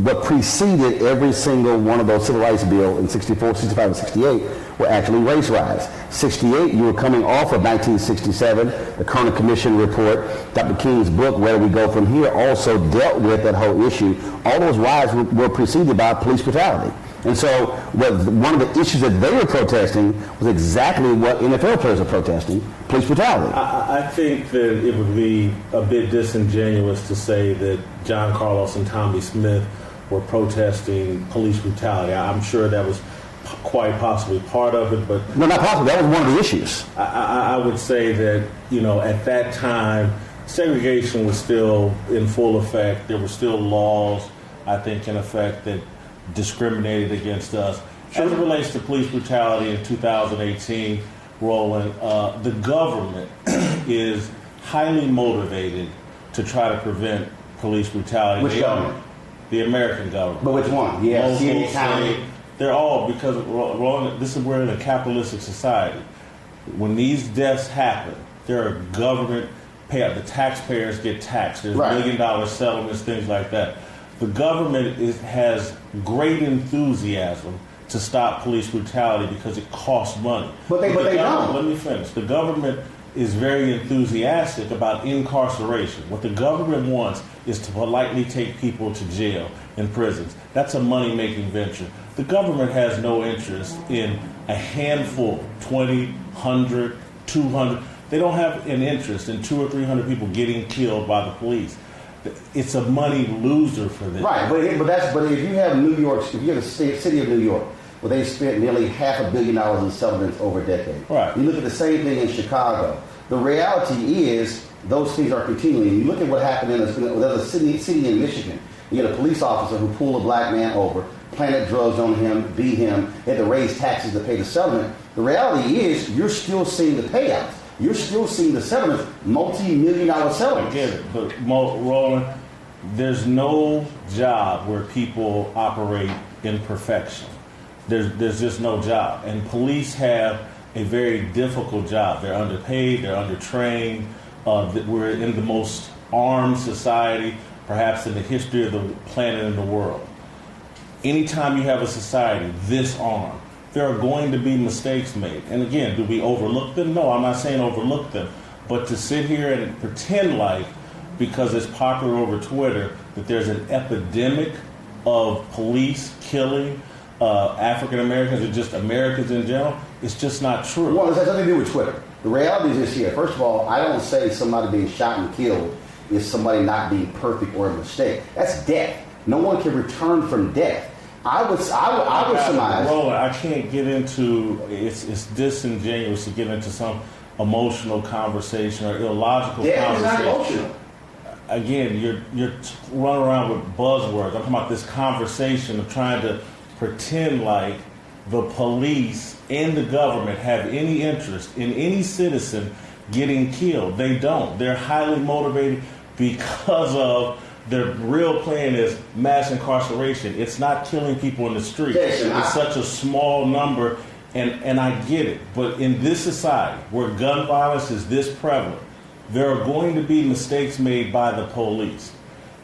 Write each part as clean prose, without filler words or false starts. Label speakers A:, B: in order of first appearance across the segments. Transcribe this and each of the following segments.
A: What preceded every single one of those civil rights bills in 64, 65, and 68 were actually race riots. 68, you were coming off of 1967, the Kerner Commission report. Dr. King's book, Where Do We Go From Here, also dealt with that whole issue. All those riots were preceded by police brutality. And so one of the issues that they were protesting was exactly what NFL players are protesting, police brutality.
B: I think that it would be a bit disingenuous to say that John Carlos and Tommy Smith were protesting police brutality. I'm sure that was quite possibly part of it, but...
A: No, not possibly. That was one of the issues.
B: I would say that, at that time, segregation was still in full effect. There were still laws, I think, in effect that discriminated against us. As it relates to police brutality in 2018, Roland, the government is highly motivated to try to prevent police brutality.
A: Which government?
B: The American government.
A: But which one? Yeah, city, county.
B: They're all, because, Roland, we're in a capitalistic society. When these deaths happen, there are government payout. The taxpayers get taxed. There's $1 million settlements, things like that. The government has great enthusiasm to stop police brutality because it costs money.
A: But they don't.
B: Let me finish. The government is very enthusiastic about incarceration. What the government wants is to politely take people to jail and prisons. That's a money-making venture. The government has no interest in a handful, 20, 100, 200. They don't have an interest in 200 or 300 people getting killed by the police. It's a money loser for them.
A: Right, but if you have New York, if you have the city of New York, where they spent nearly $500 million in settlements over a decade.
B: Right.
A: You look at the same thing in Chicago. The reality is those things are continuing. You look at what happened there's a city in Michigan. You get a police officer who pulled a black man over, planted drugs on him, beat him, had to raise taxes to pay the settlement. The reality is you're still seeing the payouts. You're still seeing the settlements, multi-million-dollar settlements.
B: I get it, but Roland, there's no job where people operate in perfection. There's just no job. And police have a very difficult job. They're underpaid, they're undertrained. We're in the most armed society, perhaps in the history of the planet and the world. Anytime you have a society this armed, there are going to be mistakes made. And again, do we overlook them? No, I'm not saying overlook them. But to sit here and pretend like, because it's popular over Twitter, that there's an epidemic of police killing African Americans or just Americans in general, it's just not true.
A: Well, it has nothing to do with Twitter. The reality is this here. First of all, I don't say somebody being shot and killed is somebody not being perfect or a mistake. That's death. No one can return from death. I would surmise.
B: Roland, I can't get into it's disingenuous to get into some emotional conversation or illogical
A: Death
B: conversation.
A: is not emotional.
B: Again, you're running around with buzzwords. I'm talking about this conversation of trying to pretend like the police and the government have any interest in any citizen getting killed. They don't. They're highly motivated because of their real plan is mass incarceration. It's not killing people in the street. It's such a small number, and I get it. But in this society where gun violence is this prevalent, there are going to be mistakes made by the police.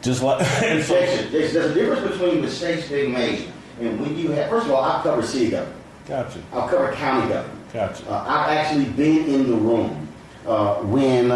B: Just like
A: there's a difference between mistakes being made and when you have. First of all, I've covered city government.
B: Gotcha.
A: I've covered county government.
B: Gotcha.
A: I've actually been in the room when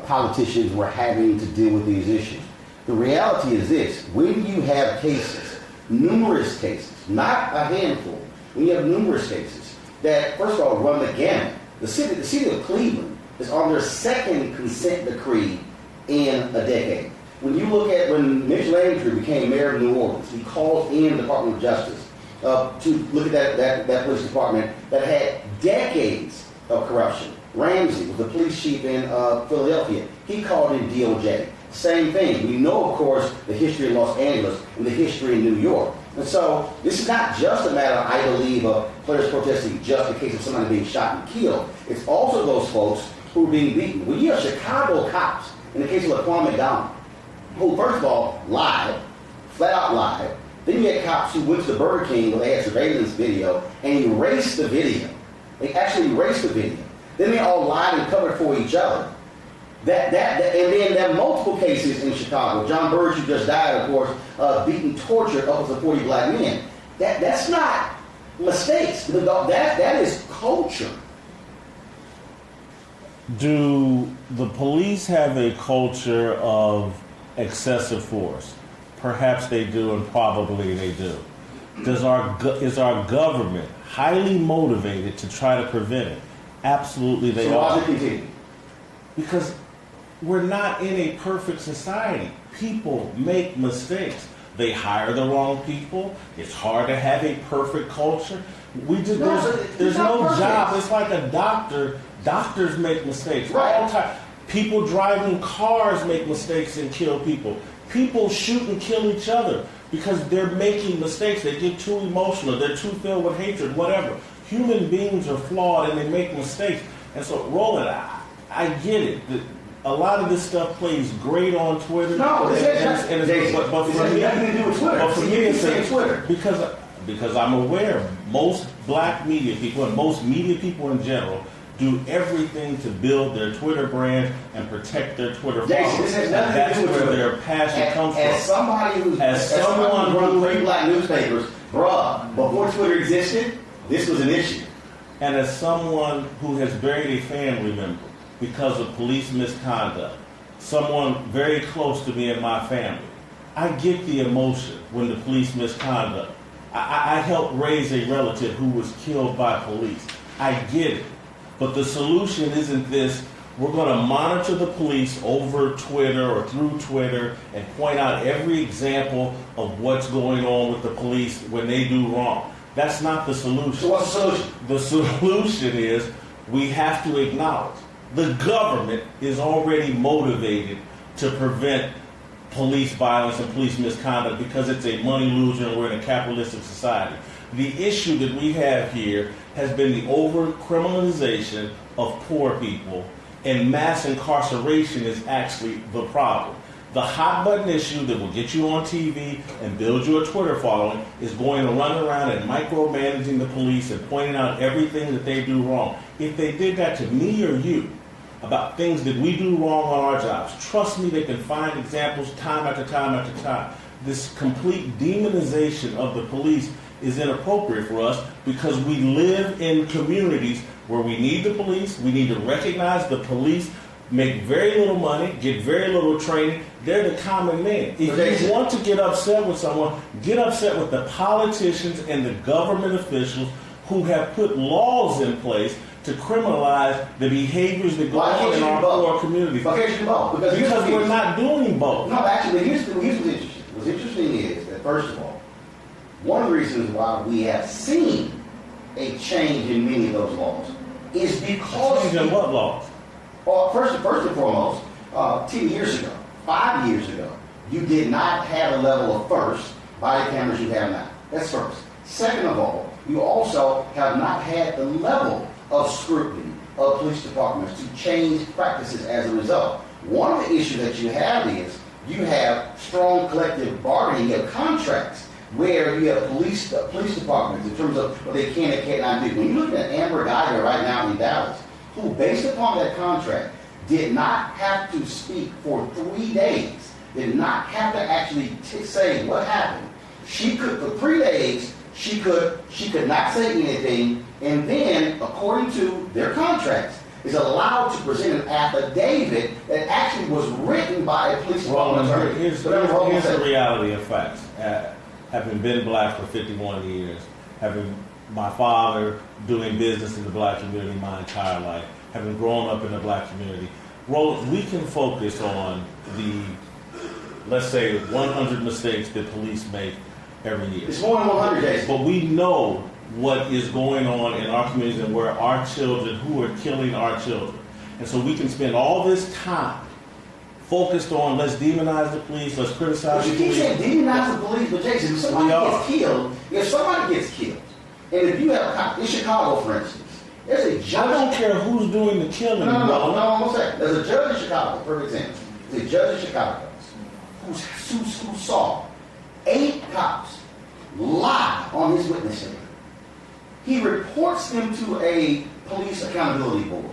A: politicians were having to deal with these issues. The reality is this: when you have cases, numerous cases, not a handful, when you have numerous cases that, first of all, run the gamut. The city of Cleveland is on their second consent decree in a decade. When you look at when Mitch Landry became mayor of New Orleans, he called in the Department of Justice to look at that police department that had decades of corruption. Ramsey was the police chief in Philadelphia. He called in DOJ. Same thing. We know, of course, the history in Los Angeles and the history in New York. And so this is not just a matter, I believe, of players protesting just in case of somebody being shot and killed. It's also those folks who are being beaten. When you have Chicago cops, in the case of Laquan McDonald, who, first of all, lied, flat out lied. Then you had cops who went to the Burger King where they had surveillance video and erased the video. They actually erased the video. Then they all lied and covered for each other. And then there are multiple cases in Chicago. John Burge, who just died, of course, beaten, tortured upwards of 40 black men. That's not mistakes. That is culture.
B: Do the police have a culture of excessive force? Perhaps they do, and probably they do. Is our government highly motivated to try to prevent it? Absolutely they
A: so
B: are.
A: Why does it continue?
B: Because we're not in a perfect society. People make mistakes. They hire the wrong people. It's hard to have a perfect culture. There's no job. It's like a doctor. Doctors make mistakes all the time. People driving cars make mistakes and kill people. People shoot and kill each other because they're making mistakes. They get too emotional. They're too filled with hatred, whatever. Human beings are flawed and they make mistakes. And so, Roland, I get it. A lot of this stuff plays great on Twitter.
A: No,
B: but for me, it's Twitter because I'm aware most black media people and most media people in general do everything to build their Twitter brand and protect their Twitter followers. That's where their passion comes from. As someone who
A: runs 3 black newspapers, before Twitter existed, this was an issue.
B: And as someone who has buried a family member because of police misconduct, someone very close to me and my family, I get the emotion when the police misconduct. I helped raise a relative who was killed by police. I get it. But the solution isn't this, we're going to monitor the police over Twitter or through Twitter and point out every example of what's going on with the police when they do wrong. That's not the solution.
A: So what's the solution?
B: The solution is we have to acknowledge the government is already motivated to prevent police violence and police misconduct because it's a money loser and we're in a capitalistic society. The issue that we have here has been the over-criminalization of poor people, and mass incarceration is actually the problem. The hot-button issue that will get you on TV and build you a Twitter following is going to run around and micromanaging the police and pointing out everything that they do wrong. If they did that to me or you about things that we do wrong on our jobs, trust me, they can find examples time after time after time. This complete demonization of the police is inappropriate for us because we live in communities where we need the police. We need to recognize the police make very little money, get very little training. They're the common man. If you want to get upset with someone, get upset with the politicians and the government officials who have put laws in place to criminalize the behaviors that go on in our poor communities?
C: Why can't you do both?
B: Because we're not doing both.
C: No, actually, here's what's interesting. What's interesting is that, first of all, one of the reasons why we have seen a change in many of those laws is because...
B: Change in what laws?
C: First and foremost, 10 years ago, 5 years ago, you did not have a level of first body cameras you have now. That's first. Second of all, you also have not had the level of scrutiny of police departments to change practices as a result. One of the issues that you have is you have strong collective bargaining, you have contracts where you have police departments in terms of what they can and cannot do. When you look at Amber Geiger right now in Dallas, who based upon that contract did not have to speak for 3 days, did not have to actually say what happened. She could, for 3 days, she could not say anything, and then, according to their contracts, is allowed to present an affidavit that actually was written by a police department attorney.
B: Here's the reality of facts. Having been black for 51 years, having my father doing business in the black community my entire life, having grown up in the black community, Roland, we can focus on the, let's say, 100 mistakes that police make every year.
C: It's more than 100 days.
B: But we know what is going on in our communities and where our children, who are killing our children. And so we can spend all this time focused on, let's demonize the police, let's criticize the police.
C: But you keep saying demonize the police, but Jason, if somebody gets killed, and if you have, in Chicago, for instance, there's a judge.
B: I don't care who's doing the killing.
C: No, I'm going to say. There's a judge in Chicago, for example. There's a judge in Chicago who saw 8 cops lie on his witness stand. He reports them to a police accountability board.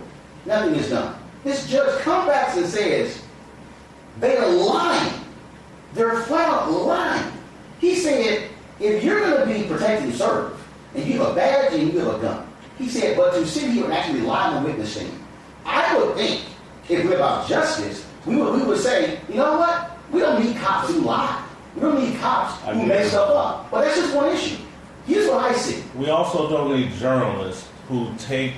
C: Nothing is done. This judge comes back and says, they are lying. They're flat out lying. He said, if you're going to be protect and serve, and you have a badge and you have a gun, he said, but to sit here and actually lie on the witness stand, I would think, if we're about justice, we would say, you know what? We don't need cops who lie. We don't need cops who mess stuff up. But that's just one issue. Here's what I see.
B: We also don't need journalists who take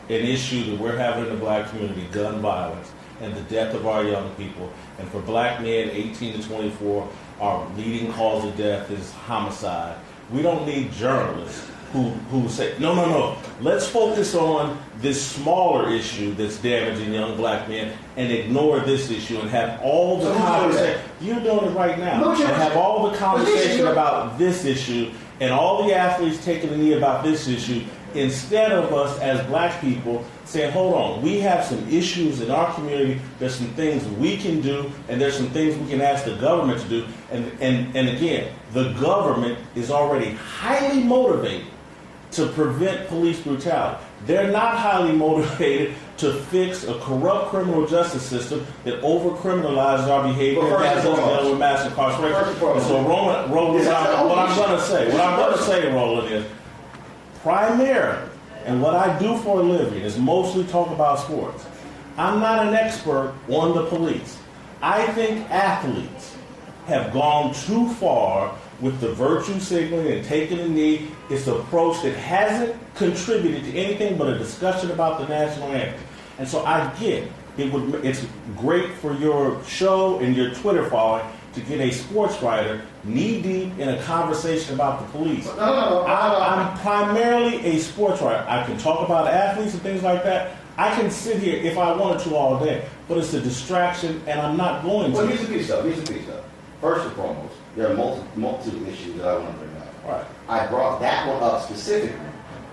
B: an issue that we're having in the black community, gun violence, and the death of our young people. And for black men 18 to 24, our leading cause of death is homicide. We don't need journalists who say, no, let's focus on this smaller issue that's damaging young black men and ignore this issue and have all the conversation. You're doing it right now. And have all the conversation about this issue and all the athletes taking a knee about this issue instead of us as black people saying, hold on, we have some issues in our community, there's some things we can do, and there's some things we can ask the government to do. And again, the government is already highly motivated to prevent police brutality. They're not highly motivated to fix a corrupt criminal justice system that over-criminalizes our behavior and has us deal with mass incarceration. And so, Roland, what I'm going to say, Roland, is primarily, and what I do for a living is mostly talk about sports. I'm not an expert on the police. I think athletes have gone too far with the virtue signaling and taking a knee. It's an approach that hasn't contributed to anything but a discussion about the national anthem. And so I get it's great for your show and your Twitter following to get a sports writer knee-deep in a conversation about the police. I'm primarily a sports writer. I can talk about athletes and things like that. I can sit here if I wanted to all day, but it's a distraction, and I'm not going to.
C: Well, here's the piece, though. First and foremost, there are multiple issues that I want to bring up.
B: Right.
C: I brought that one up specifically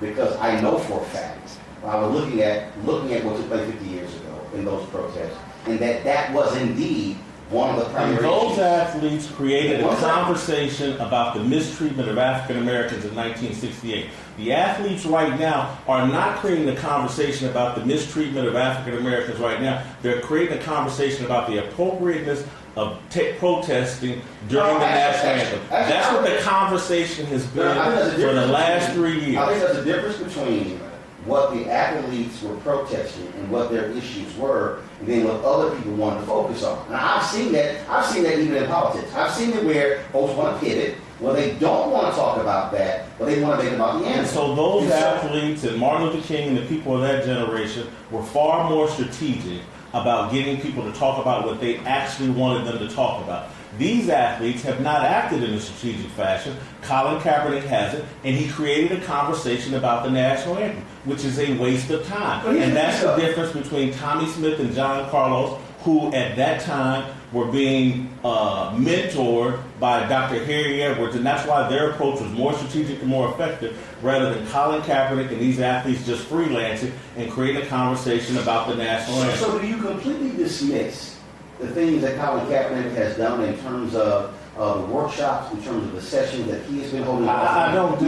C: because I know for a fact, I was looking at what took place 50 years ago in those protests, and that was indeed one of the primary
B: those
C: issues.
B: Athletes created a conversation about the mistreatment of African Americans in 1968. The athletes right now are not creating a conversation about the mistreatment of African Americans right now. They're creating a conversation about the appropriateness of protesting during the national anthem. That's what the conversation has been for the last 3 years.
C: I think there's a difference between what the athletes were protesting and what their issues were, and then what other people wanted to focus on. And I've seen that even in politics. I've seen it where folks want to pivot, where they don't want to talk about that, but they want to make it about the end.
B: And so those athletes and Martin Luther King and the people of that generation were far more strategic about getting people to talk about what they actually wanted them to talk about. These athletes have not acted in a strategic fashion. Colin Kaepernick hasn't, and he created a conversation about the national anthem, which is a waste of time. And that's the difference between Tommy Smith and John Carlos, who at that time were being mentored by Dr. Harry Edwards, and that's why their approach was more strategic and more effective, rather than Colin Kaepernick and these athletes just freelancing and creating a conversation about the national anthem.
C: So do you completely dismiss the things that Colin Kaepernick has done in terms of the workshops, in terms of the sessions that he has been holding?
B: I don't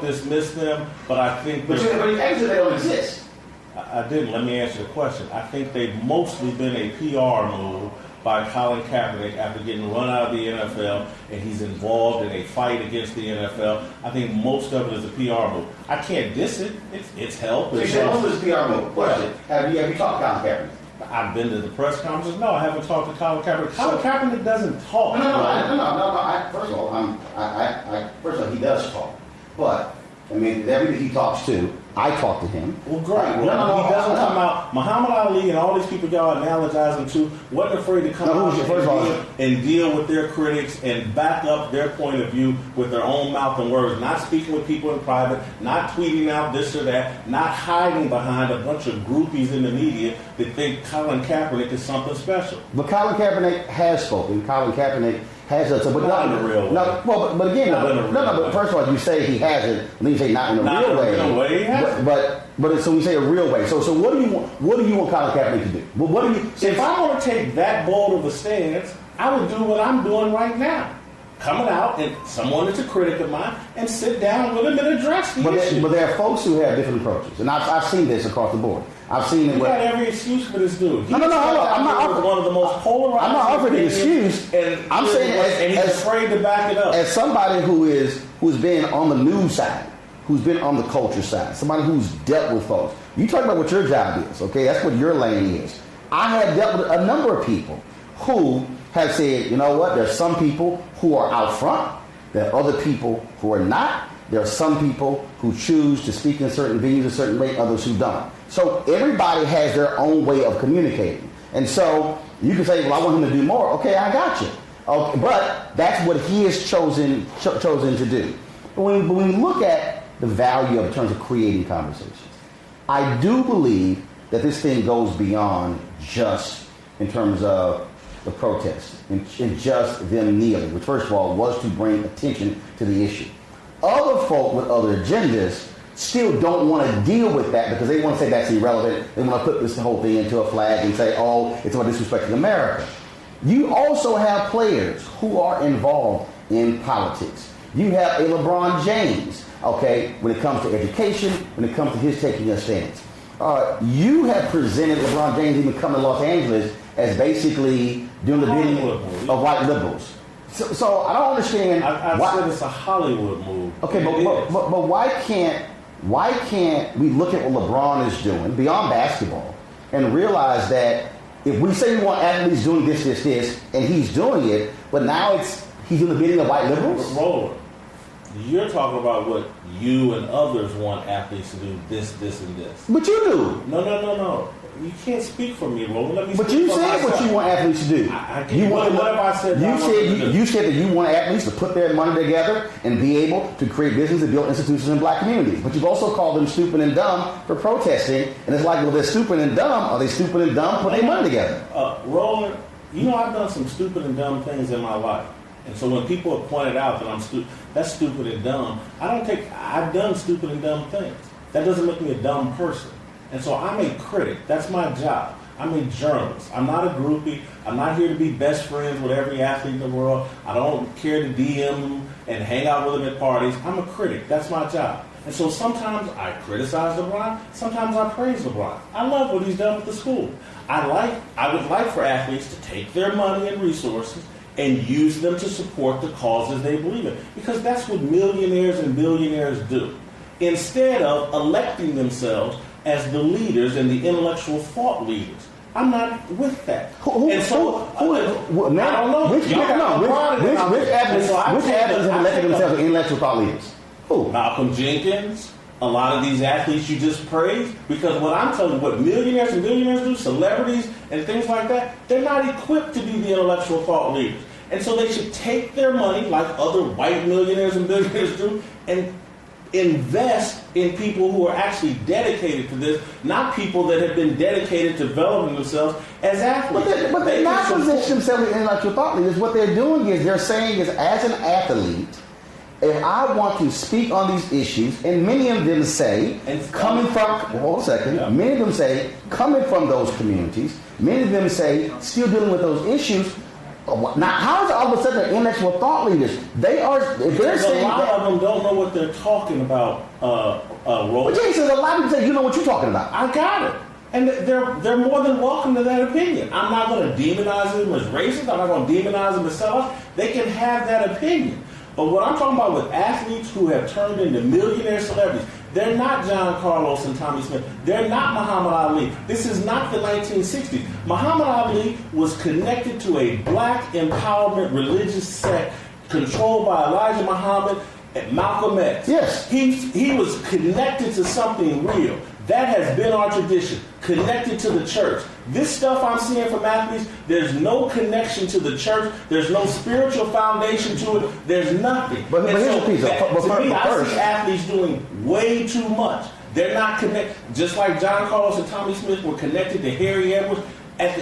B: dismiss them, but I think...
C: But you actually they don't exist.
B: I didn't. Let me answer the question. I think they've mostly been a PR move by Colin Kaepernick after getting run out of the NFL, and he's involved in a fight against the NFL. I think most of it is a PR move. I can't diss it. It's help.
C: So you said most of it is PR move. Question. Have you talked to Colin Kaepernick?
B: I've been to the press conferences. No, I haven't talked to Colin Kaepernick. Colin Kaepernick doesn't talk.
C: No. First of all, he does talk. But, I mean, everybody he talks to, I talk to him.
B: Well, great. He doesn't come out. Muhammad Ali and all these people y'all analogize him to wasn't afraid to come out and deal with their critics and back up their point of view with their own mouth and words, not speaking with people in private, not tweeting out this or that, not hiding behind a bunch of groupies in the media that think Colin Kaepernick is something special.
A: But Colin Kaepernick has spoken. Colin Kaepernick has done so, but
B: not in a real way.
A: But again, but first of all, you say he hasn't, and then you say not in a real way. But so we say a real way. So what do you want Colin Kaepernick to do? What do you?
B: If I want to take that bold of a stance, I would do what I'm doing right now. Coming out and someone that's a critic of mine and sit down with him and address the issue.
A: But there are folks who have different approaches, and I've seen this across the board. I've seen it.
B: You got every excuse for this dude.
A: No. I'm not offering
B: one of the most polarized.
A: I'm not offering an excuse,
B: and I'm saying he's afraid to back it up.
A: As somebody who's been on the news side, who's been on the culture side, somebody who's dealt with folks. You talk about what your job is, okay? That's what your lane is. I have dealt with a number of people who have said, you know what? There's some people who are out front. There are other people who are not. There are some people who choose to speak in certain venues a certain way, others who don't. So everybody has their own way of communicating. And so you can say, well, I want him to do more. Okay, I got you. Okay, but that's what he has chosen to do. But when we look at the value in terms of creating conversations, I do believe that this thing goes beyond just in terms of the protest and just them kneeling, which first of all was to bring attention to the issue. Other folk with other agendas still don't want to deal with that because they want to say that's irrelevant. They want to put this whole thing into a flag and say, oh, it's about disrespecting America. You also have players who are involved in politics. You have a LeBron James, okay, when it comes to education, when it comes to his taking a stance. You have presented LeBron James even coming to Los Angeles as basically doing the bidding of white liberals. So I don't understand.
B: I said it's a Hollywood move.
A: Okay, but why can't we look at what LeBron is doing beyond basketball and realize that if we say we want athletes doing this, and he's doing it, but now he's doing the bidding of white liberals?
B: Roland, you're talking about what you and others want athletes to do, this, and this.
A: But you do.
B: No. You can't speak for me, Roland.
A: But you said what you want athletes to do.
B: What have I said?
A: You said that you want athletes to put their money together and be able to create business and build institutions in black communities. But you've also called them stupid and dumb for protesting. And it's like, well, they're stupid and dumb. Are they stupid and dumb? Put their money together.
B: Roland, I've done some stupid and dumb things in my life. And so when people have pointed out that that's stupid and dumb, I've done stupid and dumb things. That doesn't make me a dumb person. And so I'm a critic. That's my job. I'm a journalist. I'm not a groupie. I'm not here to be best friends with every athlete in the world. I don't care to DM them and hang out with them at parties. I'm a critic. That's my job. And so sometimes I criticize LeBron. Sometimes I praise LeBron. I love what he's done with the school. I would like for athletes to take their money and resources and use them to support the causes they believe in. Because that's what millionaires and billionaires do. instead of electing themselves as the leaders and the intellectual thought leaders. I'm not with that. I don't know.
A: Which athletes have elected themselves as intellectual thought leaders? Who?
B: Malcolm Jenkins, a lot of these athletes you just praised, because what I'm telling you, what millionaires and billionaires do, celebrities and things like that, they're not equipped to be the intellectual thought leaders. And so they should take their money, like other white millionaires and billionaires do, and invest in people who are actually dedicated to this, not people that have been dedicated to developing themselves as athletes.
A: But they're not positioning themselves as intellectual thought leaders. What they're doing is they're saying is, as an athlete, if I want to speak on these issues, and many of them say, coming from those communities, many of them say, still dealing with those issues. Now, how is it all of a sudden they're intellectual thought leaders? They're saying
B: a lot of them don't know what they're talking about, Roland.
A: But Jay says a lot of people say, you know what you're talking about.
B: I got it. And they're more than welcome to that opinion. I'm not going to demonize them as racist. I'm not going to demonize them as sellouts. They can have that opinion. But what I'm talking about with athletes who have turned into millionaire celebrities, they're not John Carlos and Tommy Smith. They're not Muhammad Ali. This is not the 1960s. Muhammad Ali was connected to a black empowerment religious sect controlled by Elijah Muhammad and Malcolm X.
A: Yes.
B: He was connected to something real. That has been our tradition, connected to the church. This stuff I'm seeing from athletes, there's no connection to the church. There's no spiritual foundation to it. There's nothing.
A: But here's the piece.
B: I see athletes doing way too much. They're not connected. Just like John Carlos and Tommy Smith were connected to Harry Edwards.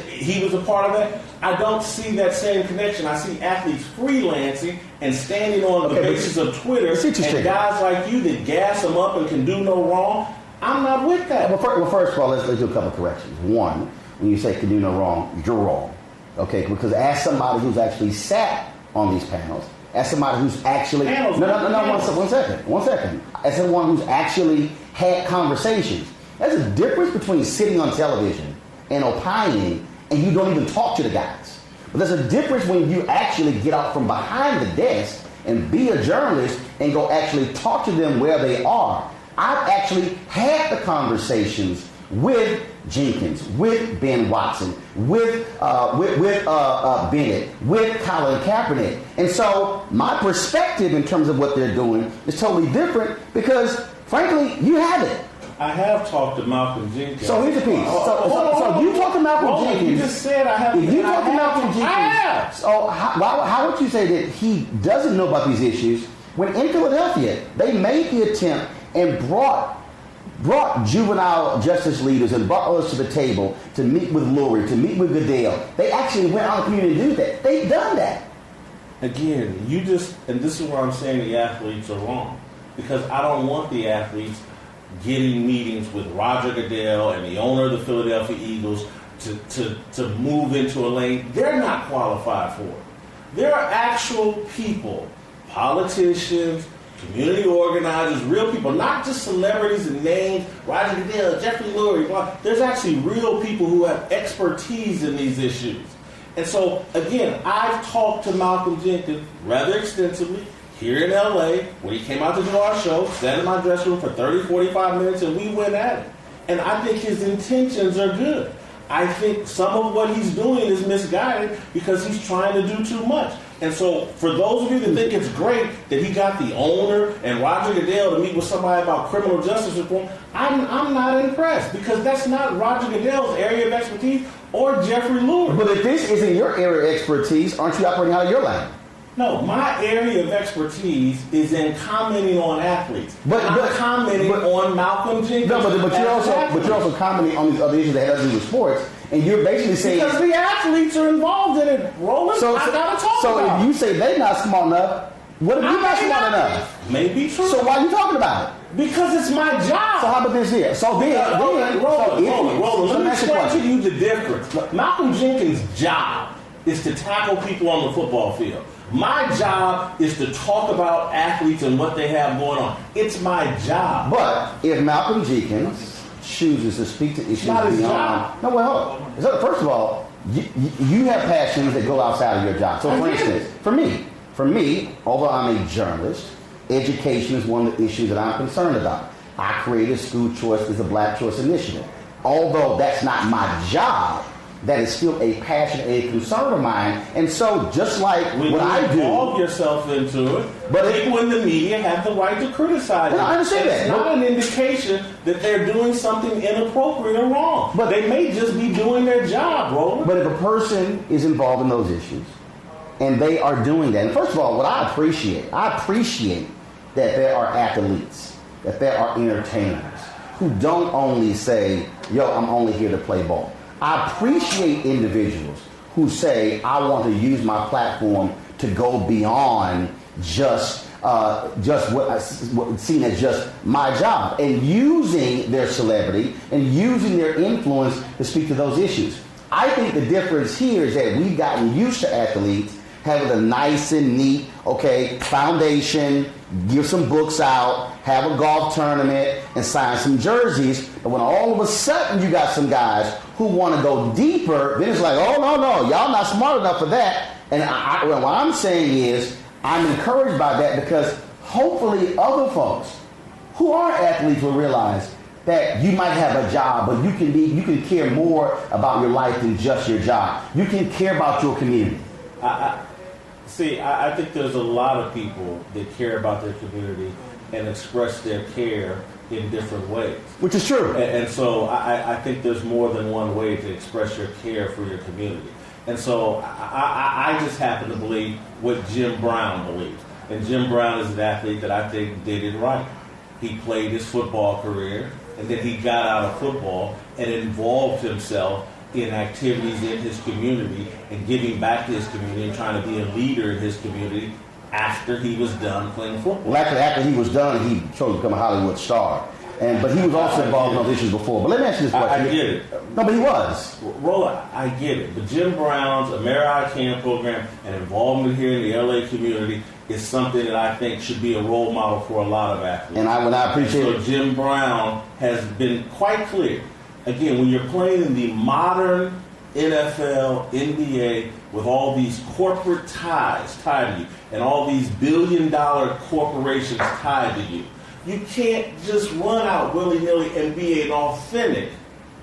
B: He was a part of that. I don't see that same connection. I see athletes freelancing and standing on the basis of Twitter and guys like you that gas them up and can do no wrong. I'm not with that.
A: Well, first of all, let's do a couple of corrections. One, when you say can do no wrong, you're wrong. Okay, because as somebody who's actually sat on these panels, as somebody who's actually one second. As someone who's actually had conversations, there's a difference between sitting on television and opining, and you don't even talk to the guys. But there's a difference when you actually get out from behind the desk and be a journalist and go actually talk to them where they are. I've actually had the conversations with Jenkins, with Ben Watson, with Bennett, with Colin Kaepernick. And so my perspective in terms of what they're doing is totally different because, frankly, you haven't.
B: I have talked to Malcolm Jenkins.
A: So here's the piece. So you talked to Malcolm Jenkins.
B: You just said I haven't.
A: If you talked to Malcolm Jenkins,
B: I have.
A: So how would you say that he doesn't know about these issues when in Philadelphia they made the attempt and brought juvenile justice leaders and brought others to the table to meet with Lurie, to meet with Goodell. They actually went out in the community to do that. They've done that.
B: Again, and this is where I'm saying the athletes are wrong. Because I don't want the athletes getting meetings with Roger Goodell and the owner of the Philadelphia Eagles to move into a lane they're not qualified for. There are actual people, politicians, community organizers, real people, not just celebrities and names, Roger Goodell, Jeffrey Lurie, blah. There's actually real people who have expertise in these issues. And so, again, I've talked to Malcolm Jenkins rather extensively here in LA when he came out to do our show, sat in my dressing room for 30, 45 minutes, and we went at it. And I think his intentions are good. I think some of what he's doing is misguided because he's trying to do too much. And so for those of you that think it's great that he got the owner and Roger Goodell to meet with somebody about criminal justice reform, I'm not impressed because that's not Roger Goodell's area of expertise or Jeffrey Lurie.
A: But if this isn't your area of expertise, aren't you operating out of your lane?
B: No, my area of expertise is in commenting on athletes. But commenting on Malcolm Jenkins.
A: No, but you're also commenting on these other issues that have to do with sports, and you're basically saying
B: because the athletes are involved in it, Roland. I gotta talk about.
A: So if you say they're not smart enough, what if you're not smart enough?
B: Maybe true.
A: So why are you talking about it?
B: Because it's my job.
A: So how about this here? So
B: Roland, let me explain to you the difference. Malcolm Jenkins' job is to tackle people on the football field. My job is to talk about athletes and what they have going on. It's my job.
A: But if Malcolm Jenkins chooses to speak to issues
B: not his
A: beyond...
B: job.
A: No, well, first of all, you have passions that go outside of your job. So for instance, for me, although I'm a journalist, Education is one of the issues that I'm concerned about. I created School Choice as a Black Choice Initiative. Although that's not my job, that is still a passion, a concern of mine. And so just like
B: when
A: what
B: you
A: I do...
B: involve yourself into it, but people in the media have the right to criticize it.
A: I understand that.
B: It's not an indication that they're doing something inappropriate or wrong. But they may just be doing their job, Roland.
A: But if a person is involved in those issues, and they are doing that, and first of all, what I appreciate that there are athletes, that there are entertainers who don't only say, yo, I'm only here to play ball. I appreciate individuals who say, I want to use my platform to go beyond just what's seen as just my job, and using their celebrity and using their influence to speak to those issues. I think the difference here is that we've gotten used to athletes having a nice and neat, foundation, give some books out, have a golf tournament, and sign some jerseys. But when all of a sudden you got some guys who want to go deeper, then it's like, oh, no, y'all not smart enough for that. And what I'm saying is, I'm encouraged by that because hopefully other folks who are athletes will realize that you might have a job, but you can care more about your life than just your job. You can care about your community.
B: I think there's a lot of people that care about their community and express their care in different ways.
A: Which is true.
B: And so I think there's more than one way to express your care for your community. And so I just happen to believe what Jim Brown believes. And Jim Brown is an athlete that I think did it right. He played his football career, and then he got out of football and involved himself in activities in his community and giving back to his community and trying to be a leader in his community after he was done playing football.
A: Well, after he was done, he chose to become a Hollywood star. But he was also involved in those issues before. But let me ask you this question.
B: I get it.
A: No, but he was.
B: Roland, I get it. But Jim Brown's AmeriCAN program and involvement here in the LA community is something that I think should be a role model for a lot of athletes.
A: And I appreciate it.
B: So Jim Brown has been quite clear. Again, when you're playing in the modern NFL, NBA, with all these corporate ties tied to you and all these billion-dollar corporations tied to you, you can't just run out willy-nilly and be an authentic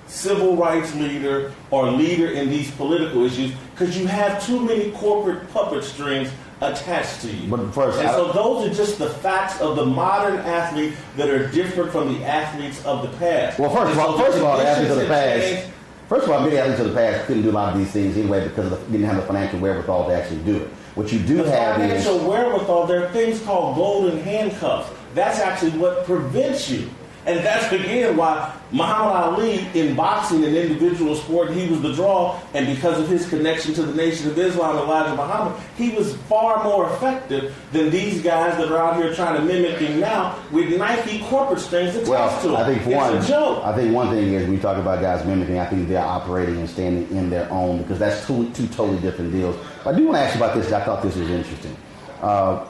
B: civil rights leader or leader in these political issues because you have too many corporate puppet strings attached to you.
A: But first,
B: so those are just the facts of the modern athlete that are different from the athletes of the past.
A: Well, first of all, the athletes of the past. First of all, many athletes of the past couldn't do a lot of these things anyway because they didn't have the financial wherewithal to actually do it. What you do have is
B: financial wherewithal. There are things called golden handcuffs. That's actually what prevents you. And that's, again, why Muhammad Ali in boxing, an individual sport, he was the draw. And because of his connection to the Nation of Islam, Elijah Muhammad, he was far more effective than these guys that are out here trying to mimic him now with Nike corporate strings attached to it.
A: I think
B: it's a joke.
A: I think one thing is when you talk about guys mimicking, I think they're operating and standing in their own because that's two totally different deals. But I do want to ask you about this. I thought this was interesting.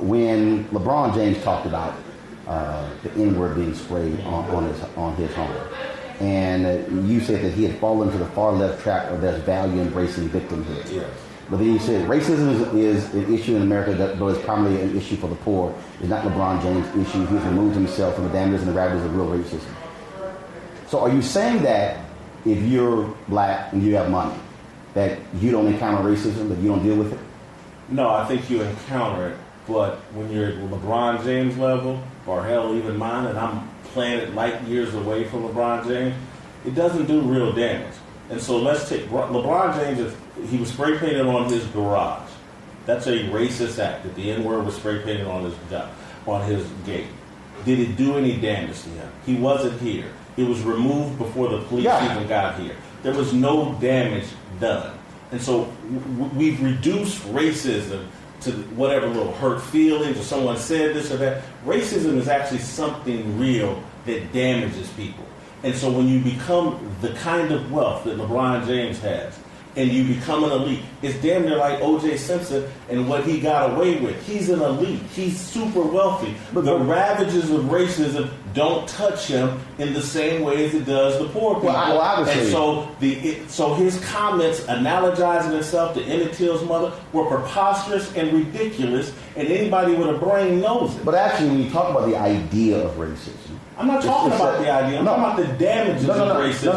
A: When LeBron James talked about the N-word being sprayed on his home. And you said that he had fallen to the far left track of that value embracing victimhood.
B: Yeah.
A: But then you said racism is an issue in America that is primarily an issue for the poor. It's not LeBron James' issue. He's removed himself from the damages and the ravages of real racism. So are you saying that if you're black and you have money, that you don't encounter racism, that you don't deal with it?
B: No, I think you encounter it. But when you're at LeBron James level, or hell, even mine, and I'm planet light years away from LeBron James, it doesn't do real damage. And so let's take LeBron James. If he was spray painted on his garage, that's a racist act. If the N-word was spray painted on his gate, did it do any damage to him? He wasn't here. It was removed before the police even got here. There was no damage done. And so we've reduced racism to whatever little hurt feelings or someone said this or that. Racism is actually something real that damages people. And so when you become the kind of wealth that LeBron James has, and you become an elite. It's damn near like O.J. Simpson and what he got away with. He's an elite. He's super wealthy. But the ravages of racism don't touch him in the same way as it does the poor people. And so his comments analogizing himself to Emmett Till's mother were preposterous and ridiculous, and anybody with a brain knows it.
A: But actually, when you talk about the idea of racism,
B: I'm not talking about the idea. I'm talking about the damages of racism.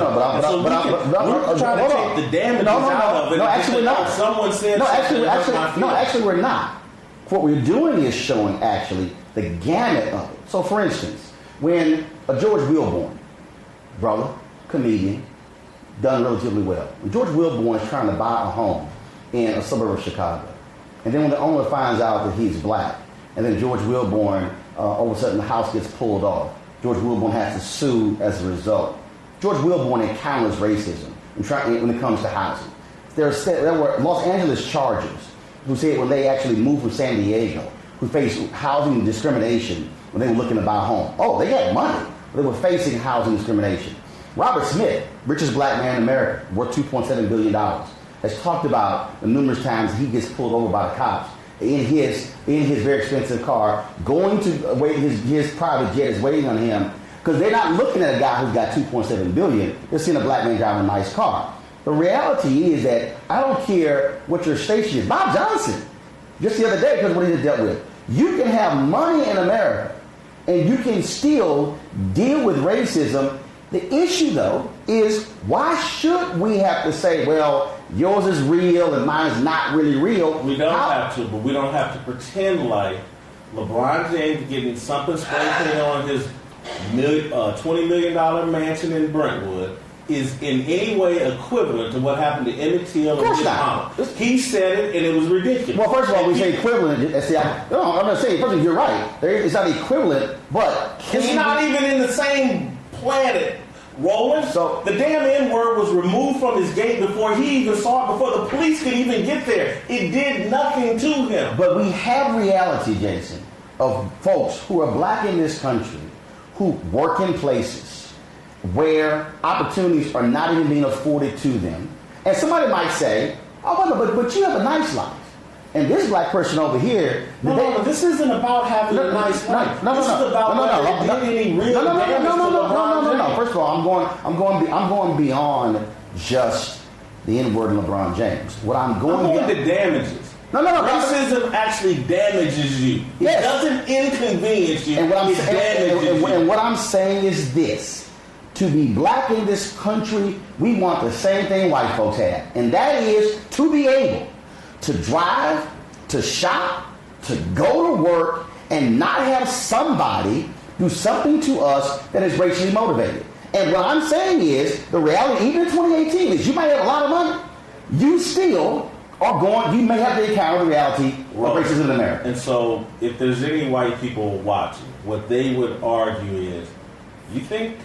B: We're trying to take the damages out of it.
A: No, actually, we're not.
B: Someone said
A: actually, we're not. What we're doing is showing actually the gamut of it. So, for instance, when a George Wilborn, brother, comedian, done relatively well. When George Wilborn is trying to buy a home in a suburb of Chicago, and then when the owner finds out that he's black, and then George Wilborn, all of a sudden the house gets pulled off. George Wilborn has to sue as a result. George Wilborn encounters racism when it comes to housing. There were Los Angeles Chargers who said when they actually moved from San Diego, who faced housing discrimination when they were looking to buy a home. Oh, they had money, but they were facing housing discrimination. Robert Smith, richest black man in America, worth $2.7 billion, has talked about the numerous times he gets pulled over by the cops in his very expensive car, going to wait, his private jet is waiting on him, because they're not looking at a guy who's got $2.7 billion. They're seeing a black man driving a nice car. The reality is that I don't care what your station is. Bob Johnson, just the other day, because what he just dealt with, you can have money in America and you can still deal with racism. The issue, though, is why should we have to say, well, yours is real and mine is not really real?
B: We don't have to, but we don't have to pretend like LeBron James getting something spray painted on his $20 million mansion in Brentwood is in any way equivalent to what happened to Emmett Till and his mama. He said it, and it was ridiculous.
A: Well, first of all, we say equivalent. I'm not saying, first of all, you're right. It's not equivalent, but
B: it's not even in the same planet, Roland. So the damn N-word was removed from his gate before he even saw it, before the police could even get there. It did nothing to him.
A: But we have reality, Jason, of folks who are black in this country who work in places where opportunities are not even being afforded to them. And somebody might say, oh, but you have a nice life. And this black person over here...
B: No, this isn't about having a nice life. This is about whether it did any real damage to LeBron James.
A: First of all, I'm going beyond just the N-word and LeBron James. I'm going
B: to damages. Racism actually damages you. It doesn't inconvenience you.
A: And what I'm saying is this. To be black in this country, we want the same thing white folks have. And that is to be able to drive, to shop, to go to work, and not have somebody do something to us that is racially motivated. And what I'm saying is, the reality, even in 2018, is you might have a lot of money, you still you may have to encounter the reality of racism in America.
B: And so, if there's any white people watching, what they would argue is, you think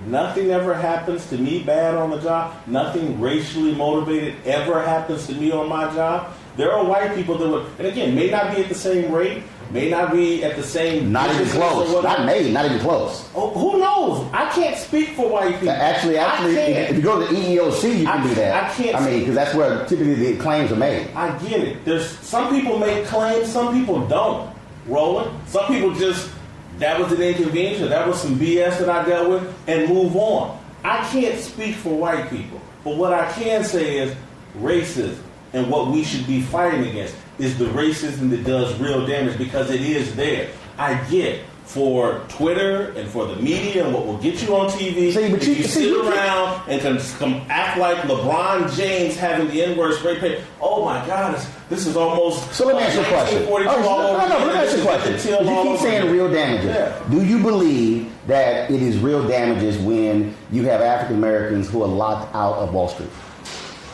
B: nothing ever happens to me bad on the job? Nothing racially motivated ever happens to me on my job? There are white people that would, and again, may not be at the same rate, may not be at the same...
A: Not even close. Not even close.
B: Oh, who knows? I can't speak for white people.
A: Actually, if you go to the EEOC, you can do that.
B: I can't.
A: Because that's where typically the claims are made.
B: I get it. There's some people make claims, some people don't. Roland. Some people just, that was an inconvenience, or that was some BS that I dealt with, and move on. I can't speak for white people. But what I can say is racism and what we should be fighting against is the racism that does real damage, because it is there. I get for Twitter and for the media and what will get you on TV. If you sit around and can act like LeBron James having the N-word spray paint, oh my God, this is almost...
A: So let me ask you a question. Let me ask you a question. You keep saying real damages. Yeah. Do you believe that it is real damages when you have African Americans who are locked out of Wall Street?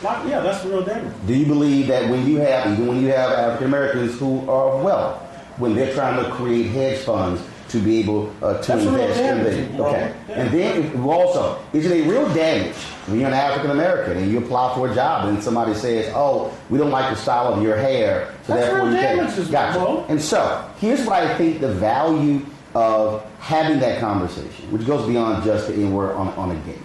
B: Yeah, that's real damage.
A: Do you believe that when you have African Americans who are of wealth, when they're trying to create hedge funds to be able to invest in them? Okay. Yeah. And then also, is it a real damage when you're an African American and you apply for a job and somebody says, oh, we don't like the style of your hair, so
B: that's
A: therefore
B: real
A: you
B: can't.
A: Gotcha. And so, here's what I think the value of having that conversation, which goes beyond just the N-word on a game.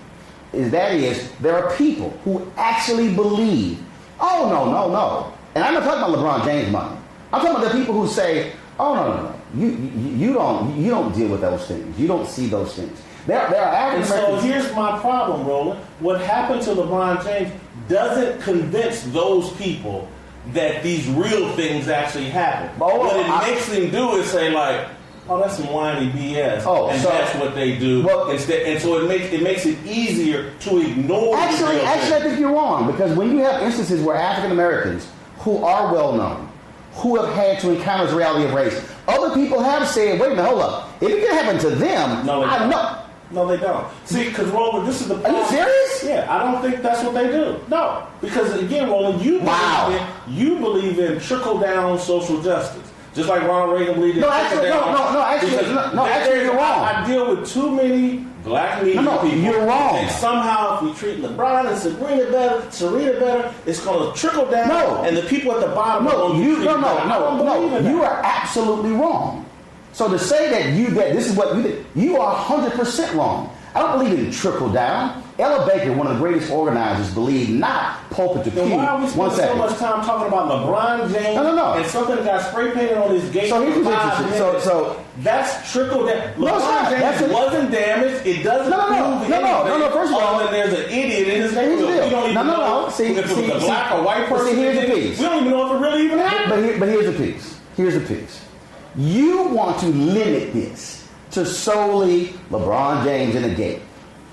A: There are people who actually believe Oh, no. And I'm not talking about LeBron James money. I'm talking about the people who say, oh, no. You don't deal with those things. You don't see those things. There are African Americans.
B: So here's my problem, Roland. What happened to LeBron James doesn't convince those people that these real things actually happen. What it makes them do is say, like, oh, that's some whiny BS. And that's what they do.
A: Well,
B: instead. And so it makes it easier to ignore.
A: Actually, I think you're wrong, because when you have instances where African Americans who are well known, who have had to encounter the reality of race, other people have said, wait a minute, hold up. If it can happen to them, I know.
B: No, they don't. See, because Roland, this is the problem.
A: Are you serious?
B: Yeah, I don't think that's what they do. No, because again, Roland, you believe in trickle down social justice, just like Ronald Reagan believed in trickle down.
A: Actually, you're wrong.
B: I deal with too many black media people.
A: You're wrong.
B: And somehow, if we treat LeBron and Serena better, it's going to trickle down.
A: No,
B: and the people at the bottom.
A: You are absolutely wrong. So to say that this is what you did, you are 100% wrong. I don't believe in trickle down. Ella Baker, one of the greatest organizers, believed not pulpit to pew.
B: Then why are we spending so much time talking about LeBron James?
A: No.
B: And something that got spray painted on his gate.
A: So here's what's interesting. So
B: that's trickle down. LeBron James wasn't damaged. It doesn't prove anything.
A: No. First of all,
B: there's an idiot in his neighborhood. We don't even know if it was a black or white person.
A: Here's the piece.
B: We don't even know if it really even happened.
A: But here's the piece. You want to limit this to solely LeBron James in the gate.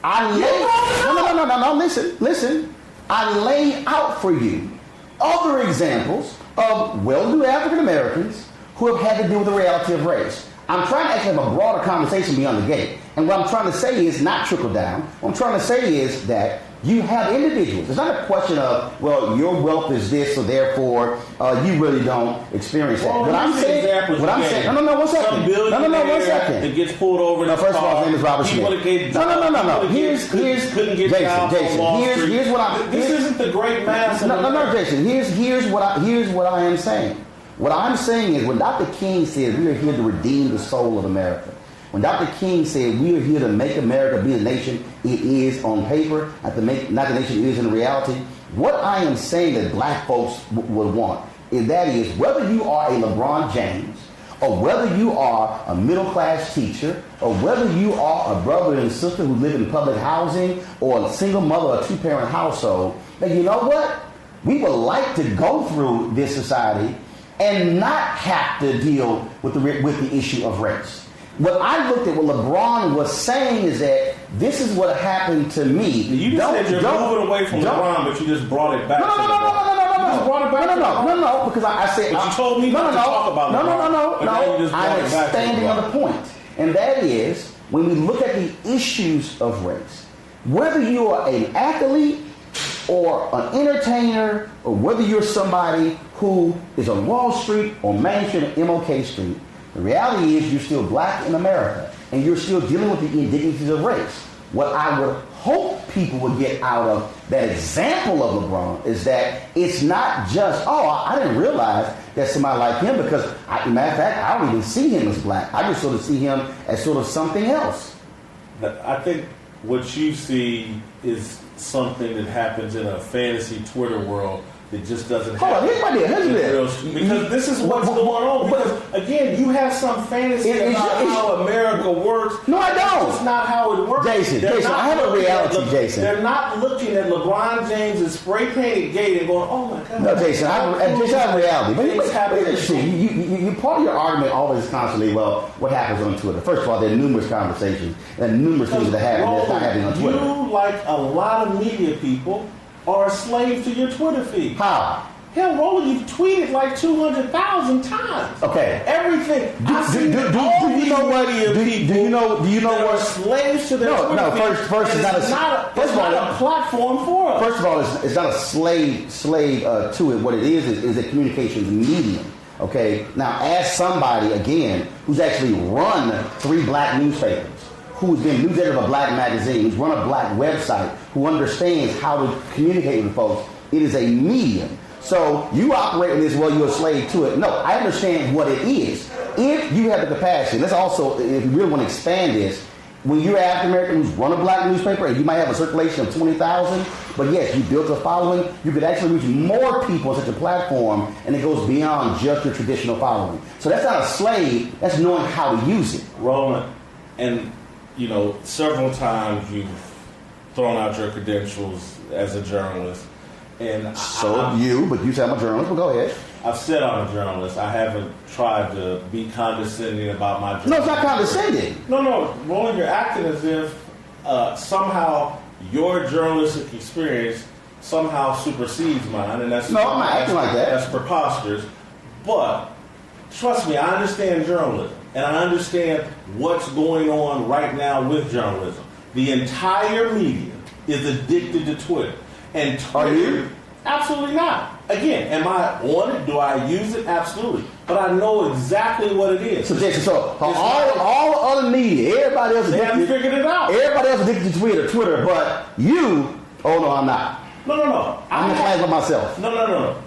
A: No, listen. I lay out for you other examples of well-to-do African Americans who have had to deal with the reality of race. I'm trying to actually have a broader conversation beyond the gate. And what I'm trying to say is not trickle down. What I'm trying to say is that you have individuals. It's not a question of, well, your wealth is this, so therefore you really don't experience that.
B: One second.
A: One second.
B: That gets pulled over.
A: No, first of all, his name is Robert Smith. No. Here's what I'm.
B: This isn't the great mass.
A: No, Jason. Here's what I am saying. What I'm saying is when Dr. King said we are here to redeem the soul of America. When Dr. King said we are here to make America be the nation it is on paper, not the nation it is in reality, what I am saying that black folks would want is whether you are a LeBron James, or whether you are a middle-class teacher, or whether you are a brother and sister who live in public housing, or a single mother or a two-parent household, that you know what? We would like to go through this society and not have to deal with the issue of race. What I looked at, what LeBron was saying is that this is what happened to me.
B: You just said you're moving away from LeBron, but you just brought it back.
A: No. Because I said.
B: But you told me not to talk about LeBron.
A: No. I'm expanding on the point, and that is when we look at the issues of race, whether you are an athlete or an entertainer, or whether you're somebody who is on Wall Street or Main Street or MLK Street. The reality is you're still black in America, and you're still dealing with the indignities of race. What I would hope people would get out of that example of LeBron is that it's not just, I didn't realize that somebody like him, because, matter of fact, I don't even see him as black. I just sort of see him as sort of something else.
B: I think what you see is something that happens in a fantasy Twitter world. It just doesn't happen.
A: Hold on, here's
B: because this is what's going on. Because again, you have some fantasy about how America works.
A: No, I don't.
B: It's not how it works.
A: Jason, I have a reality, Jason.
B: They're not looking at LeBron James' spray painted gate and going, "Oh my God."
A: No, Jason, I have a reality. But part of your argument always constantly, well, what happens on Twitter? First of all, there are numerous conversations and numerous things that happen that's not happening on Twitter.
B: You, like a lot of media people, are a slave to your Twitter feed.
A: How?
B: Hell, Roland, you've tweeted like 200,000 times.
A: Okay.
B: Everything.
A: Do you know what? Do you know what?
B: Slaves to their Twitter feed.
A: First, it's not
B: a platform for us.
A: First of all, it's not a slave to it. What it is a communications medium. Okay. Now, as somebody again who's actually run 3 black newspapers, who's been news editor of a black magazine, who's run a black website, who understands how to communicate with folks. It is a medium. So you operate in this, well, you're a slave to it. No, I understand what it is. If you have the capacity, let's also, if you really want to expand this, when you're African American who's run a black newspaper and you might have a circulation of 20,000, But yes, you built a following. You could actually reach more people on such a platform, and it goes beyond just your traditional following. So that's not a slave. That's knowing how to use it.
B: Roland, and several times you've thrown out your credentials as a journalist. And
A: but you say I'm a journalist, but go ahead.
B: I've said I'm a journalist. I haven't tried to be condescending about my journalism.
A: No, it's not condescending.
B: No, Roland, you're acting as if somehow your journalistic experience somehow supersedes mine, and that's
A: I'm not acting like that.
B: That's preposterous. But trust me, I understand journalism, and I understand what's going on right now with journalism. The entire media is addicted to Twitter, and Twitter.
A: Are you?
B: Absolutely not. Again, am I on it? Do I use it? Absolutely. But I know exactly what it is.
A: So Jason, all other media, everybody else
B: they haven't figured it out.
A: Everybody else addicted to Twitter, but you, oh no, I'm not.
B: No.
A: I'm just playing with myself.
B: No.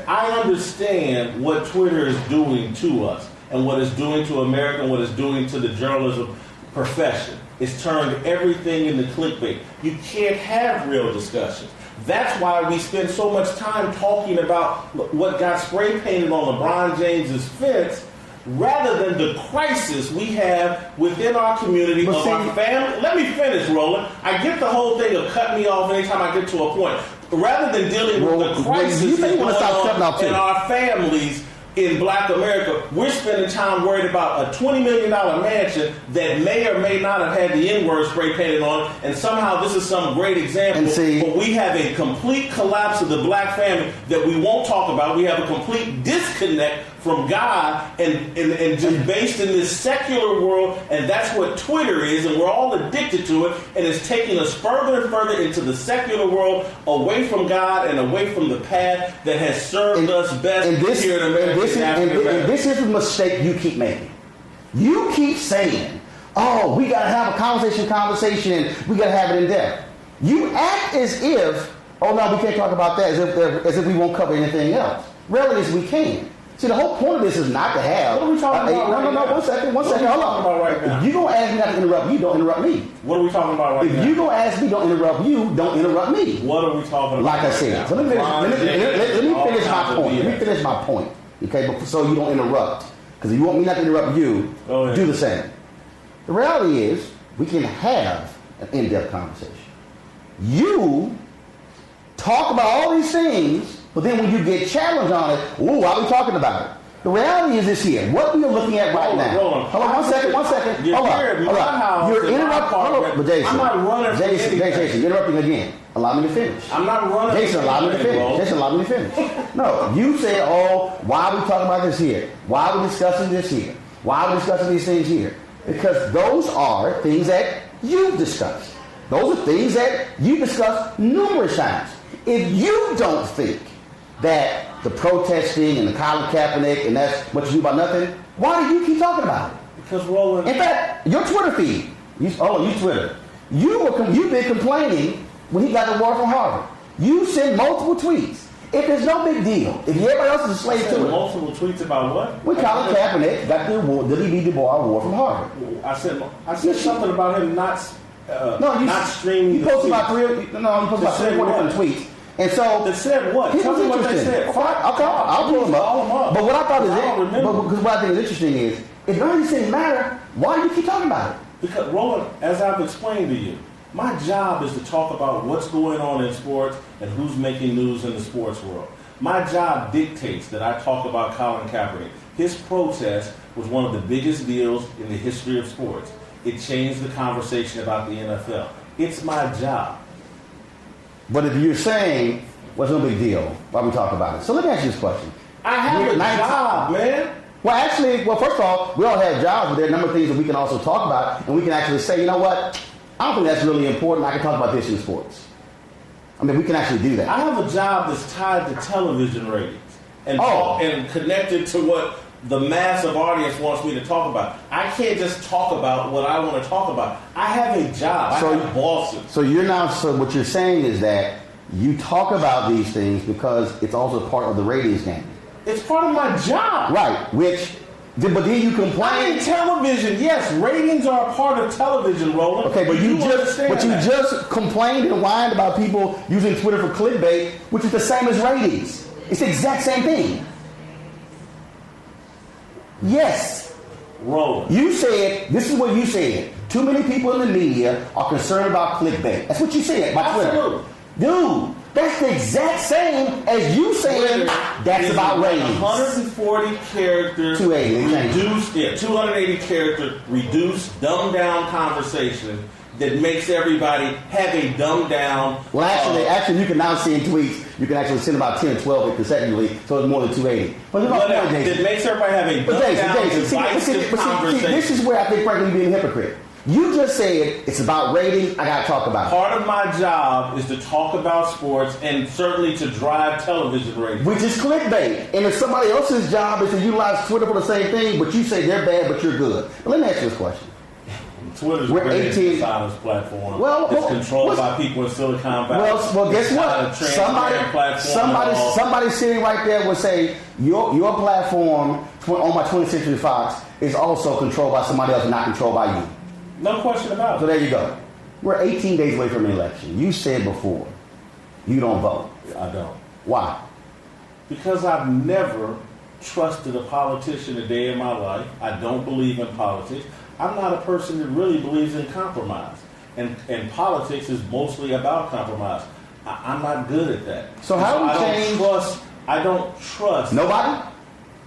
B: I understand what Twitter is doing to us and what it's doing to America and what it's doing to the journalism profession. It's turned everything into clickbait. You can't have real discussions. That's why we spend so much time talking about what got spray painted on LeBron James's fence rather than the crisis we have within our community of our family. Let me finish, Roland. I get the whole thing of cutting me off anytime I get to a point. Rather than dealing with the crisis that's going on in our families in Black America, we're spending time worried about a $20 million mansion that may or may not have had the N-word spray painted on it, and somehow this is some great example. But we have a complete collapse of the Black family that we won't talk about. We have a complete disconnect from God and just based in this secular world, and that's what Twitter is, and we're all addicted to it, and it's taking us further and further into the secular world, away from God and away from the path that has served us best here in America.
A: And this is the mistake you keep making. You keep saying, oh, we got to have a conversation, and we got to have it in depth. You act as if, oh, no, we can't talk about that, as if we won't cover anything else. Really, as we can. See, the whole point of this is not to have...
B: What are we talking about
A: No, one second, hold on. If you're going to ask me not to interrupt you, don't interrupt me.
B: What are we talking about right now?
A: If you're going to ask me don't interrupt you, don't interrupt me.
B: What are we talking about?
A: Like I said, so let me finish my point. Let me finish my point, okay, so you don't interrupt. Because if you want me not to interrupt you, do the same. The reality is, we can have an in-depth conversation. You talk about all these things, but then when you get challenged on it, ooh, why are we talking about it? The reality is this here. What we are looking at right now. Hold on, one second. Hold on. You're interrupting.
B: I'm not running for anything.
A: Jason, you're interrupting again. Allow me to finish.
B: I'm not running.
A: Jason, allow me to finish. Jason, allow me to finish. No, you said, oh, why are we talking about this here? Why are we discussing this here? Why are we discussing these things here? Because those are things that you've discussed. Those are things that you discussed numerous times. If you don't think that the protesting and the Colin Kaepernick and that's what you do about nothing, why do you keep talking about it?
B: Because Roland...
A: In fact, your Twitter feed, you Twitter, you've been complaining when he got the award from Harvard. You send multiple tweets. If there's no big deal, if everybody else is a slave to it.
B: Multiple tweets about what?
A: When Colin Kaepernick got the award, the Lee Du Bois award from Harvard.
B: I said something about him not streaming.
A: You posted about three or four different tweets. And so
B: they said what?
A: Tell me what they said. I'll pull them up. But what I thought because what I think is interesting is if none of these things matter, why do you keep talking about it?
B: Because Roland, as I've explained to you, my job is to talk about what's going on in sports and who's making news in the sports world. My job dictates that I talk about Colin Kaepernick. His protest was one of the biggest deals in the history of sports. It changed the conversation about the NFL. It's my job.
A: But if you're saying, well, it's no big deal, why we talk about it? So let me ask you this question.
B: I have a job, man.
A: Well, first of all, we all have jobs, but there are a number of things that we can also talk about, and we can actually say, you know what, I don't think that's really important. I can talk about this in sports. I mean, we can actually do that.
B: I have a job that's tied to television ratings and connected to what the massive audience wants me to talk about. I can't just talk about what I want to talk about. I have a job. I have bosses.
A: So what you're saying is that you talk about these things because it's also part of the ratings game.
B: It's part of my job.
A: Right, which But then you
B: I
A: complain.
B: mean, television, yes, ratings are a part of television, Roland.
A: Okay, but you just complained and whined about people using Twitter for clickbait, which is the same as ratings. It's the exact same thing. Yes.
B: Roland.
A: You said, this is what you said. Too many people in the media are concerned about clickbait. That's what you said by Twitter.
B: Absolutely.
A: Dude, that's the exact same as you saying that's about ratings.
B: 140 characters
A: 280.
B: reduced, 280 character reduced, dumbed down conversation that makes everybody have a dumbed down.
A: Well, actually, you can now see in tweets, you can actually send about 10 or 12 consecutively, so it's more than 280. But
B: it makes everybody have a dumbed down, divisive conversation.
A: This is where I think Franklin being a hypocrite. You just said it's about ratings. I got to talk about it.
B: Part of my job is to talk about sports and certainly to drive television ratings.
A: Which is clickbait. And if somebody else's job is to utilize Twitter for the same thing, but you say they're bad, but you're good. But let me ask you this question.
B: Twitter's a very dishonest platform. It's controlled by people in Silicon Valley.
A: Well, guess what? Somebody sitting right there would say your platform on my 20th Century Fox is also controlled by somebody else, not controlled by you.
B: No question about it.
A: So there you go. We're 18 days away from the election. You said before, you don't vote.
B: I don't.
A: Why?
B: Because I've never trusted a politician a day in my life. I don't believe in politics. I'm not a person that really believes in compromise. And politics is mostly about compromise. I'm not good at that.
A: So how do you change?
B: I don't trust.
A: Nobody?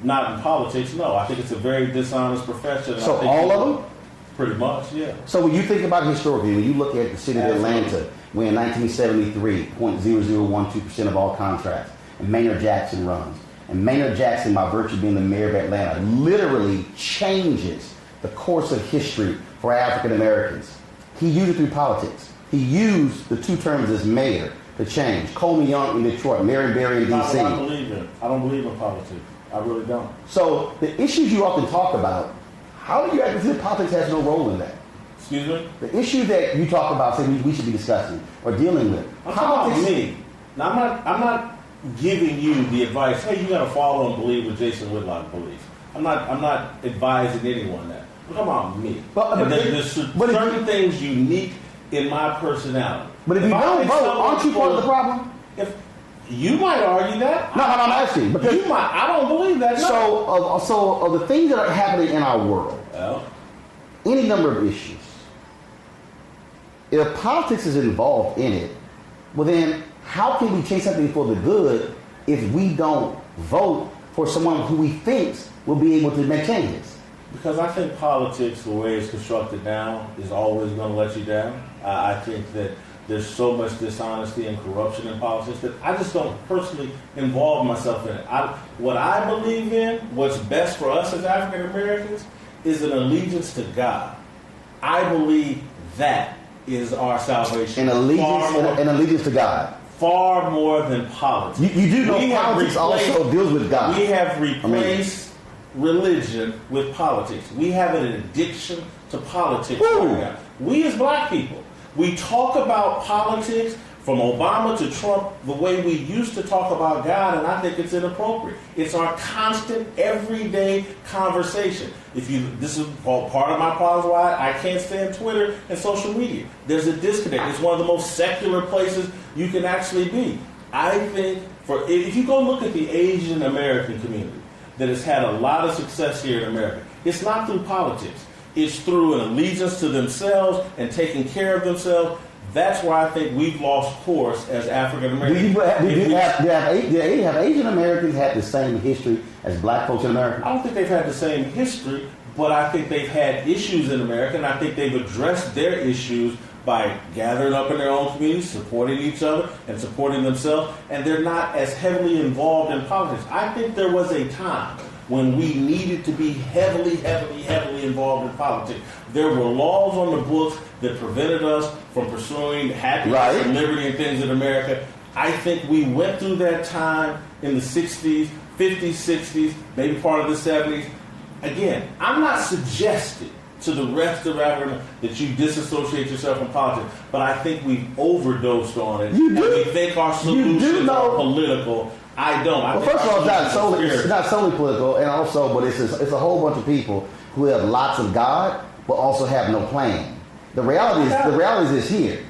B: Not in politics, no. I think it's a very dishonest profession.
A: So all of them?
B: Pretty much, yeah.
A: So when you think about historically, when you look at the city of Atlanta, when in 1973, 0.0012% of all contracts, and Maynard Jackson runs. And Maynard Jackson, by virtue of being the mayor of Atlanta, literally changes the course of history for African Americans. He used it through politics. He used the two terms as mayor to change. Coleman Young in Detroit, Marion Barry in D.C.
B: I don't believe in politics. I really don't.
A: So the issues you often talk about, how do you actually feel politics has no role in that?
B: Excuse me?
A: The issue that you talk about, say we should be discussing or dealing with.
B: I'm talking about me. Now, I'm not giving you the advice, hey, you got to follow and believe what Jason Whitlock believes. I'm not advising anyone that. I'm talking about me. There's certain things unique in my personality.
A: But if you don't vote, aren't you part of the problem?
B: If you might argue that.
A: No, I'm asking. Because
B: you might. I don't believe that. No.
A: So of the things that are happening in our world, any number of issues, if politics is involved in it, well then how can we change something for the good if we don't vote for someone who we think will be able to make changes?
B: Because I think politics, the way it's constructed now, is always going to let you down. I think that there's so much dishonesty and corruption in politics that I just don't personally involve myself in it. What I believe in, what's best for us as African Americans, is an allegiance to God. I believe that is our salvation.
A: An allegiance to God.
B: Far more than politics.
A: You do know politics also deals with God.
B: We have replaced religion with politics. We have an addiction to politics right now. We as black people, we talk about politics from Obama to Trump the way we used to talk about God, and I think it's inappropriate. It's our constant, everyday conversation. This is part of my problem why I can't stand Twitter and social media. There's a disconnect. It's one of the most secular places you can actually be. I think if you go look at the Asian American community that has had a lot of success here in America, it's not through politics. It's through an allegiance to themselves and taking care of themselves. That's why I think we've lost course as African Americans.
A: Have Asian Americans had the same history as black folks in America?
B: I don't think they've had the same history, but I think they've had issues in America, and I think they've addressed their issues by gathering up in their own communities, supporting each other, and supporting themselves, and they're not as heavily involved in politics. I think there was a time when we needed to be heavily involved in politics. There were laws on the books that prevented us from pursuing happiness and liberty and things in America. I think we went through that time in the 60s, 50s, 60s, maybe part of the 70s. Again, I'm not suggesting to the rest of Africa that you disassociate yourself from politics, but I think we've overdosed on it. We think our solutions are political. I don't.
A: Well, first of all, it's not solely political, and also, but it's a whole bunch of people who have lots of God, but also have no plan. The reality is this here.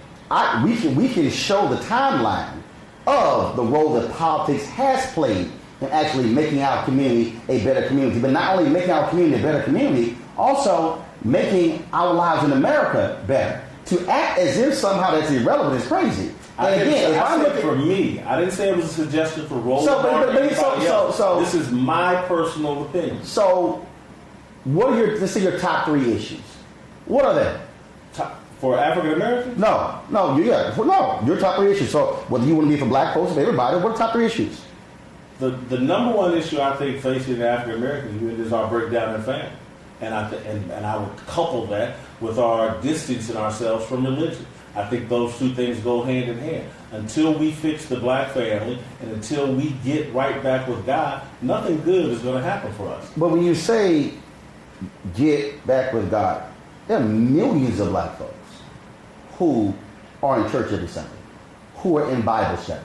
A: We can show the timeline of the role that politics has played in actually making our community a better community, but not only making our community a better community, also making our lives in America better. To act as if somehow that's irrelevant is crazy. And again, if I look
B: for me, I didn't say it was a suggestion for Roland.
A: So
B: this is my personal opinion.
A: So, what are let's say your top 3 issues? What are they?
B: For African Americans?
A: No, your top 3 issues. So, whether you want to be for black folks or everybody, what are the top 3 issues?
B: The number one issue I think facing the African American community is our breakdown in family, and I would couple that with our distancing ourselves from religion. I think those two things go hand in hand. Until we fix the black family and until we get right back with God, nothing good is going to happen for us.
A: But when you say get back with God, there are millions of black folks who are in church every Sunday, who are in Bible study.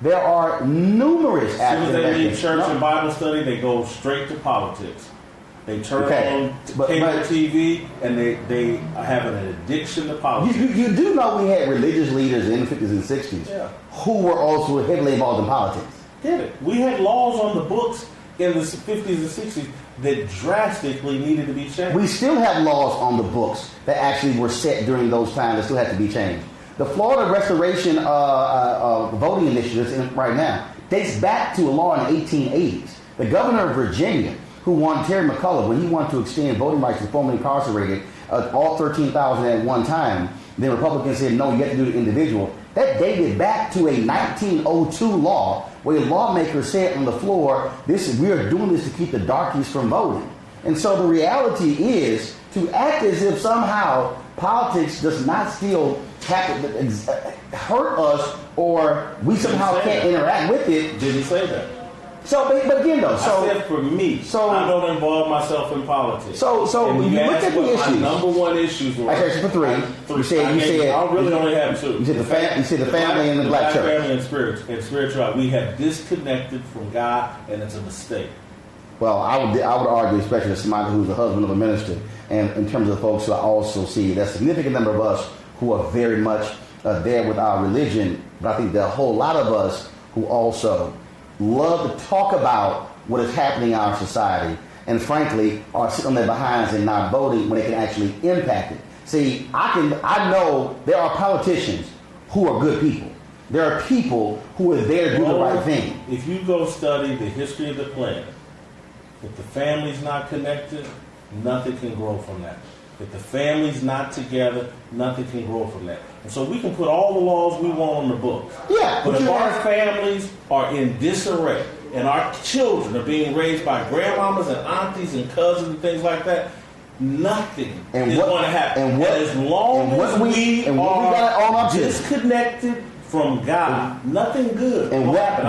A: There are numerous
B: As soon as they leave church and Bible study, they go straight to politics. They turn on cable TV, and they have an addiction to politics.
A: You do know we had religious leaders in the 50s and 60s who were also heavily involved in politics.
B: Did it? We had laws on the books in the 50s and 60s that drastically needed to be changed.
A: We still have laws on the books that actually were set during those times that still have to be changed. The Florida Restoration voting initiatives right now dates back to a law in the 1880s. The governor of Virginia, who won Terry McCullough, when he wanted to extend voting rights to formerly incarcerated, all 13,000 at one time, then Republicans said, no, you have to do it individual. That dated back to a 1902 law where a lawmaker said on the floor, we are doing this to keep the darkies from voting. And so the reality is to act as if somehow politics does not still have to hurt us or we somehow can't interact with it.
B: Didn't say that.
A: So, but again, though,
B: I said for me, I don't involve myself in politics.
A: So when you look at the issues,
B: my number one issues were.
A: Actually, for 3. You said
B: I really only have 2.
A: You said the family and the black church.
B: Family and spirituality. We have disconnected from God, and it's a mistake.
A: Well, I would argue, especially as somebody who's the husband of a minister, and in terms of the folks who I also see, that significant number of us who are very much there with our religion, but I think there are a whole lot of us who also love to talk about what is happening in our society and frankly are sitting on their behinds and not voting when they can actually impact it. See, I know there are politicians who are good people. There are people who are there to do the right thing.
B: If you go study the history of the planet, if the family's not connected, nothing can grow from that. If the family's not together, nothing can grow from that. And so we can put all the laws we want on the books.
A: Yeah,
B: but if our families are in disarray and our children are being raised by grandmamas and aunties and cousins and things like that, nothing is going to happen. And as long as we are disconnected from God, nothing good will happen.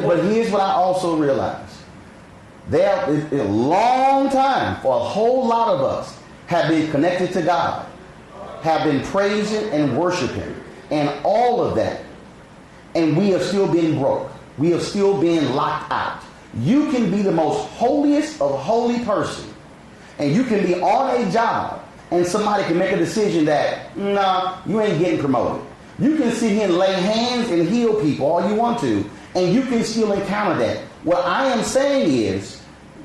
A: But here's what I also realize. There, a long time, for a whole lot of us, have been connected to God, have been praising and worshiping, and all of that. And we have still been broke. We have still been locked out. You can be the most holiest of holy person, and you can be on a job, and somebody can make a decision that, no, you ain't getting promoted. You can sit here and lay hands and heal people all you want to, and you can still encounter that. What I am saying is,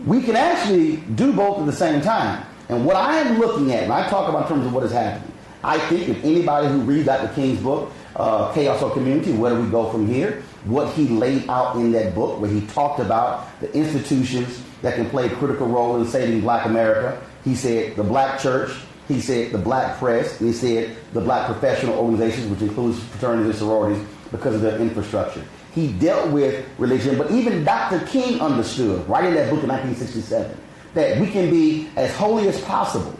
A: we can actually do both at the same time. And what I am looking at, and I talk about in terms of what is happening, I think if anybody who reads Dr. King's book, Chaos or Community, Where Do We Go From Here, what he laid out in that book, where he talked about the institutions that can play a critical role in saving black America. He said the black church, he said the black press, and he said the black professional organizations, which includes fraternities and sororities, because of their infrastructure. He dealt with religion, but even Dr. King understood, right in that book in 1967, that we can be as holy as possible,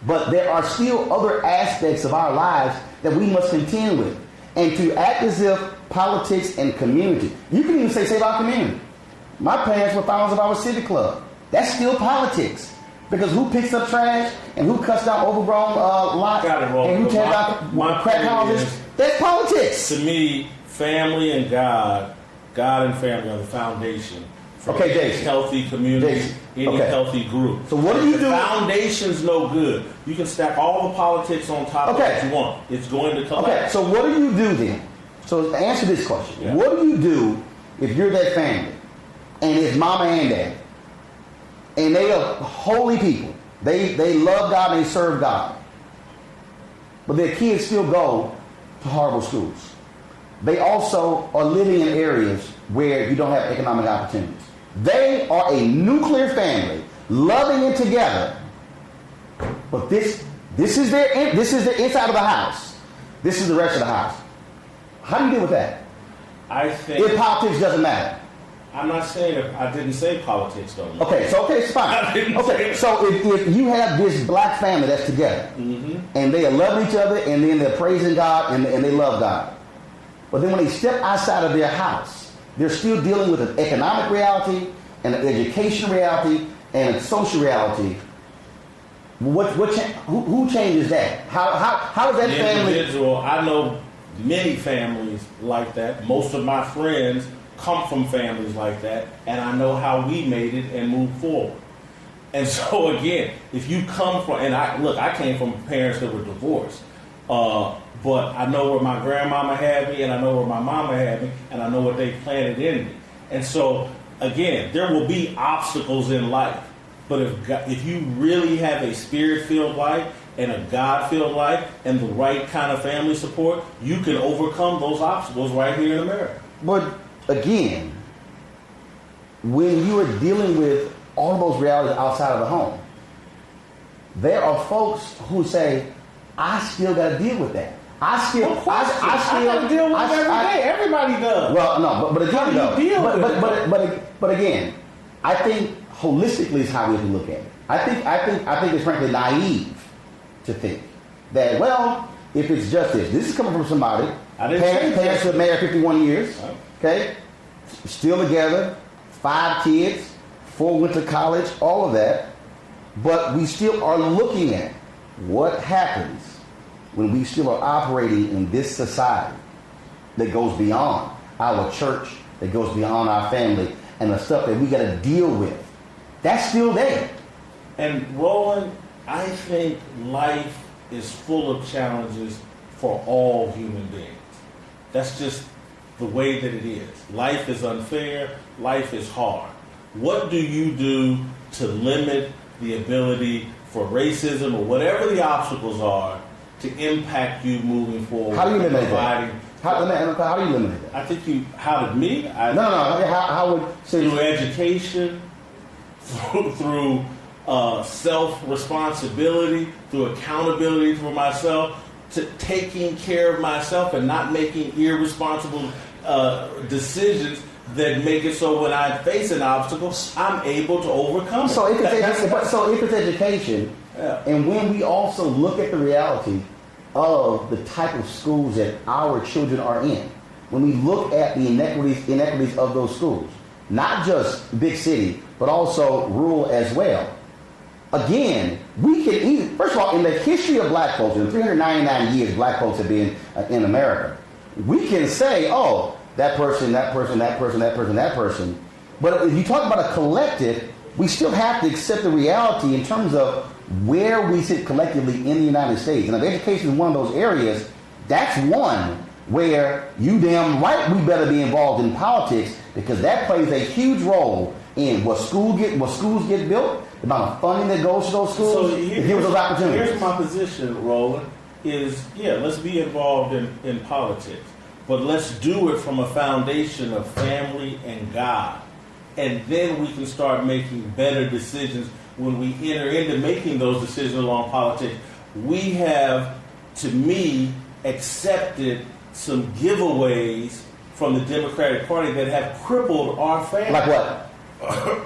A: but there are still other aspects of our lives that we must contend with. And to act as if politics and community, you can even say save our community. My parents were founders of our civic club. That's still politics. Because who picks up trash and who cuts down overgrown lots and who tears down crack houses, that's politics.
B: To me, family and God God and family are the foundation for
A: Okay,
B: any
A: Jason.
B: healthy community,
A: Jason.
B: any
A: Okay.
B: healthy group.
A: So what do you
B: If
A: do?
B: the foundation's no good, you can stack all the politics on top of
A: Okay.
B: what you want. It's going to
A: Okay,
B: collapse.
A: so what do you do then? So answer this question.
B: Yeah.
A: What do you do if you're that family and it's mama and dad and they are holy people? They love God and they serve God. But their kids still go to horrible schools. They also are living in areas where you don't have economic opportunities. They are a nuclear family, loving it together. But this is their inside of the house. This is the rest of the house. How do you deal with that?
B: I think
A: If politics doesn't matter.
B: I'm not saying I didn't say politics don't matter.
A: Okay, it's fine.
B: I didn't
A: Okay,
B: say
A: so if you have this black family that's together, and they are loving each other, and then they're praising God, and they love God. But then when they step outside of their house, they're still dealing with an economic reality, and an education reality, and a social reality. Who changes that? How is that
B: The
A: family?
B: individual, I know many families like that. Most of my friends come from families like that, and I know how we made it and moved forward. And so again, if you come from, and I came from parents that were divorced, but I know where my grandmama had me, and I know where my mama had me, and I know what they planted in me. And so again, there will be obstacles in life, but if you really have a spirit-filled life and a God-filled life and the right kind of family support, you can overcome those obstacles right here in America.
A: But again, when you are dealing with all of those realities outside of the home, there are folks who say, I still got to deal with that. I still
B: got to deal with it every day. Everybody does.
A: Well, no, but again,
B: How do you deal with it?
A: but again, I think holistically is how we have to look at it. I think it's frankly naive to think that, well, if it's just this is coming from somebody. Parents who have married 51 years, okay, still together, 5 kids, 4 went to college, all of that, but we still are looking at what happens when we still are operating in this society that goes beyond our church, that goes beyond our family, and the stuff that we got to deal with. That's still there.
B: And Roland, I think life is full of challenges for all human beings. That's just the way that it is. Life is unfair. Life is hard. What do you do to limit the ability for racism or whatever the obstacles are to impact you moving forward?
A: How do you limit that? How do you limit that?
B: I think how did me?
A: How would
B: through education, through self-responsibility, through accountability for myself, to taking care of myself and not making irresponsible decisions that make it so when I face an obstacle, I'm able to overcome it.
A: So if it's education,
B: yeah.
A: And when we also look at the reality of the type of schools that our children are in, when we look at the inequities of those schools, not just big city, but also rural as well. Again, we can even, first of all, in the history of black folks, in 399 years black folks have been in America, we can say, oh, that person. But if you talk about a collective, we still have to accept the reality in terms of where we sit collectively in the United States. And if education is one of those areas, that's one where you damn right we better be involved in politics, because that plays a huge role in what schools get built, the amount of funding that goes to those schools,
B: So
A: to give us those opportunities.
B: Here's my position, Roland, is let's be involved in politics. But let's do it from a foundation of family and God. And then we can start making better decisions when we enter into making those decisions along politics. We have, to me, accepted some giveaways from the Democratic Party that have crippled our family.
A: Like what?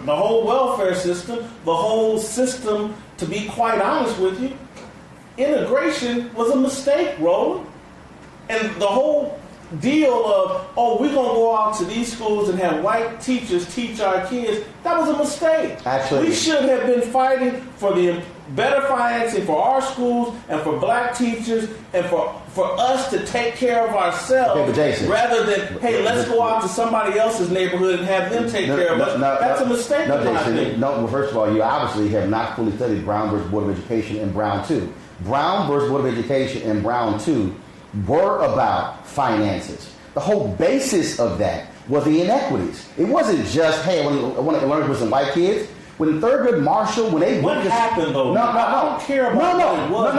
B: The whole welfare system, the whole system, to be quite honest with you, integration was a mistake, Roland. And the whole deal of, we're going to go out to these schools and have white teachers teach our kids, that was a mistake.
A: Actually,
B: we should have been fighting for the better financing for our schools and for black teachers and for us to take care of ourselves,
A: Okay, but Jason,
B: rather than, hey, let's go out to somebody else's neighborhood and have them take care of us. That's a mistake.
A: No, Jason. No, well, first of all, you obviously have not fully studied Brown versus Board of Education and Brown 2. Brown versus Board of Education and Brown 2 were about finances. The whole basis of that was the inequities. It wasn't just, hey, I want to learn with some white kids. When the Thurgood Marshall, when they
B: what happened though?
A: No.
B: I don't care about what it was.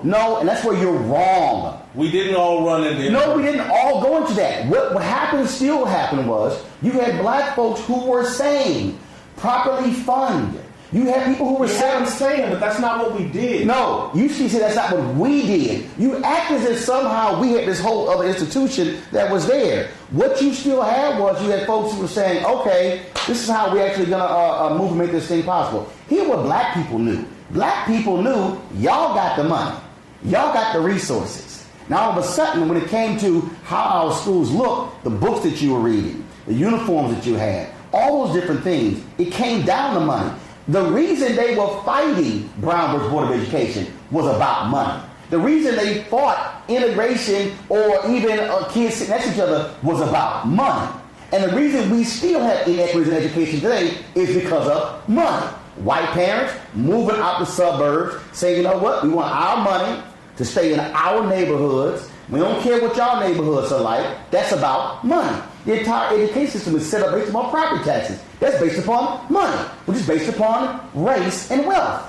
A: No, and that's where you're wrong.
B: We didn't all run into it.
A: No, we didn't all go into that. What happened, still happened, was you had black folks who were saying properly fund. You had people who were
B: saying, but that's not what we did.
A: No, you see, that's not what we did. You act as if somehow we had this whole other institution that was there. What you still had was you had folks who were saying, okay, this is how we're actually going to move and make this thing possible. Here's what black people knew. Black people knew y'all got the money. Y'all got the resources. Now, all of a sudden, when it came to how our schools looked, the books that you were reading, the uniforms that you had, all those different things, it came down to money. The reason they were fighting Brown versus Board of Education was about money. The reason they fought integration or even kids sitting next to each other was about money. And the reason we still have inequities in education today is because of money. White parents moving out the suburbs, saying, you know what, we want our money to stay in our neighborhoods. We don't care what y'all neighborhoods are like. That's about money. The entire education system is set up based upon property taxes. That's based upon money, which is based upon race and wealth.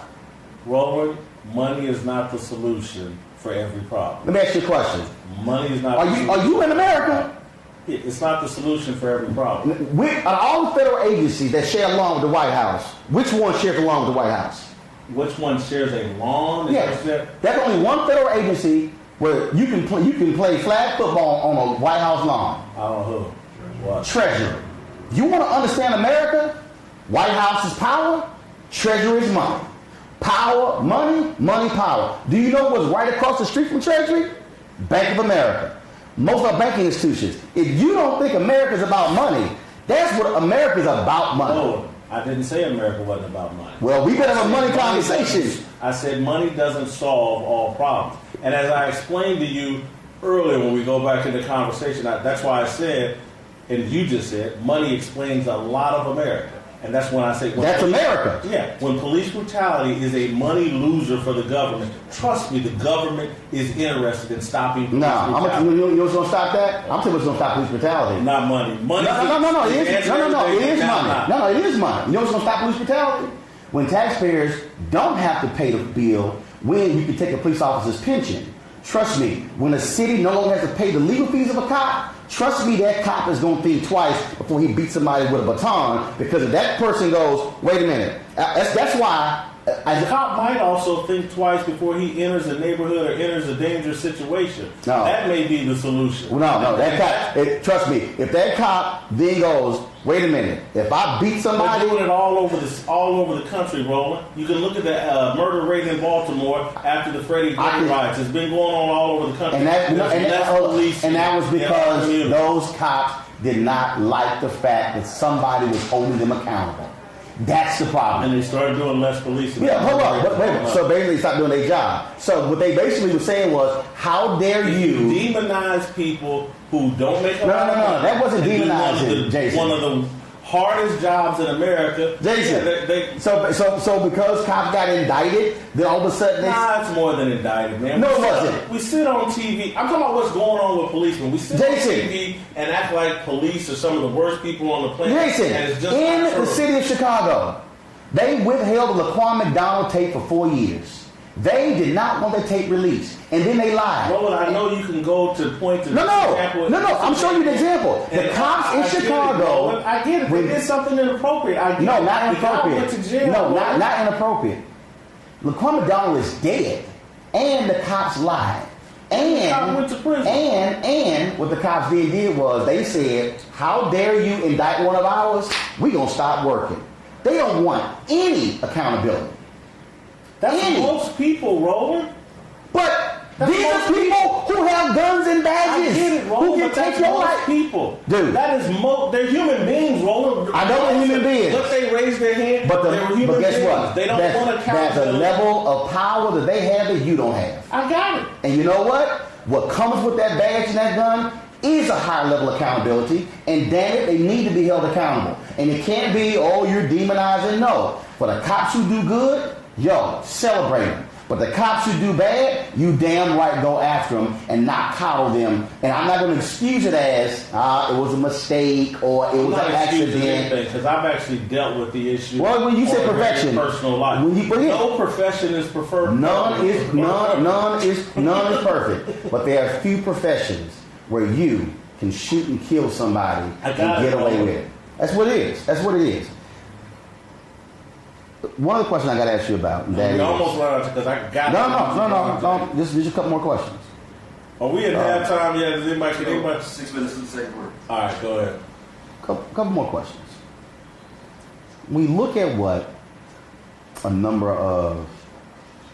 B: Roland, money is not the solution for every problem.
A: Let me ask you a question.
B: Money is not.
A: Are you in America?
B: It's not the solution for every problem.
A: All the federal agencies that share a lawn with the White House, which one shares a lawn with the White House?
B: Which one shares a lawn?
A: Yes. There's only one federal agency where you can play flag football on a White House lawn.
B: I don't know. What?
A: Treasury. You want to understand America? White House is power, Treasury is money. Power, money, money, power. Do you know what's right across the street from Treasury? Bank of America. Most of our banking institutions. If you don't think America is about money, that's what America is about, money.
B: No, I didn't say America wasn't about money.
A: Well, we better have a money conversation.
B: I said money doesn't solve all problems. And as I explained to you earlier when we go back into conversation, that's why I said, and you just said, money explains a lot of America. And that's when I say...
A: That's America.
B: Yeah. When police brutality is a money loser for the government, trust me, the government is interested in stopping police brutality.
A: You know what's going to stop that? I'm telling you what's going to stop police brutality.
B: Not money. Money.
A: No, it is money. No, it is money. You know what's going to stop police brutality? When taxpayers don't have to pay the bill, when you can take a police officer's pension. Trust me, when a city no longer has to pay the legal fees of a cop, trust me, that cop is going to think twice before he beats somebody with a baton, because if that person goes, wait a minute, that's why...
B: The cop might also think twice before he enters a neighborhood or enters a dangerous situation. No. That may be the solution.
A: No, that cop, trust me, if that cop then goes, wait a minute, if I beat somebody...
B: They're doing it all over the country, Roland. You can look at the murder rate in Baltimore after the Freddie Gray riots. It's been going on all over the country.
A: And that was because those cops did not like the fact that somebody was holding them accountable. That's the problem.
B: And they started doing less policing.
A: Yeah, hold on. Wait a minute. So basically, stopped doing their job. So what they basically were saying was, how dare you
B: demonize people who don't make a lot of money?
A: No. That wasn't demonizing, Jason.
B: One of the hardest jobs in America.
A: Jason. So because cops got indicted, then all of a sudden
B: it's more than indicted, man.
A: No, it wasn't.
B: We sit on TV. I'm talking about what's going on with policemen. We sit on TV and act like police are some of the worst people on the planet.
A: Jason, in the city of Chicago, they withheld the Laquan McDonald tape for 4 years. They did not want the tape released, and then they lied.
B: Roland, I know you can go to point to
A: example. No. I'm showing you an example. The cops in Chicago.
B: I get it. They did something inappropriate.
A: Not inappropriate. Not inappropriate. Laquan McDonald is dead, and the cops lied. And
B: went to prison.
A: And what the cops did was they said, "How dare you indict one of ours? We gonna stop working." They don't want any accountability.
B: That's most people, Roland.
A: But these are people who have guns and badges.
B: I get it, Roland,
A: who can take your life.
B: People,
A: dude.
B: That is they're human beings, Roland.
A: I know they're human beings.
B: Look, they raise their hand.
A: But guess what?
B: They don't want to count.
A: There's a level of power that they have that you don't have.
B: I got it.
A: And you know what? What comes with that badge and that gun is a higher level of accountability. And damn it, they need to be held accountable. And it can't be, oh, you're demonizing. No. For the cops who do good, yo, celebrate them. But the cops who do bad, you damn right go after them and not coddle them. And I'm not going to excuse it as it was a mistake or it was an accident.
B: Because I've actually dealt with the issue.
A: Well, when you say perfection,
B: personal life, no profession is preferred.
A: None is perfect. But there are few professions where you can shoot and kill somebody and get away with it. That's what it is. That's what it is. One of the questions I got to ask you about.
B: We almost run out because I got.
A: No. Just a couple more questions.
B: Are we at halftime yet? Is anybody?
D: 6 minutes in the second quarter.
B: All right, go ahead.
A: Couple more questions. We look at what a number of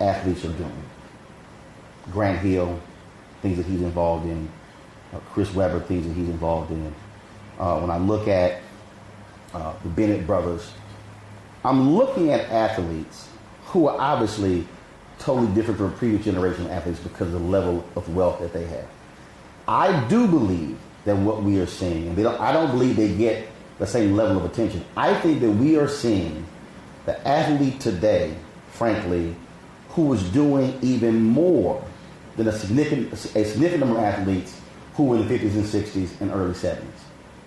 A: athletes are doing. Grant Hill, things that he's involved in. Chris Webber, things that he's involved in. When I look at the Bennett brothers, I'm looking at athletes who are obviously totally different from previous generation of athletes because of the level of wealth that they have. I do believe that what we are seeing, and I don't believe they get the same level of attention. I think that we are seeing the athlete today, frankly, who is doing even more than a significant number of athletes who were in the 50s and 60s and early 70s,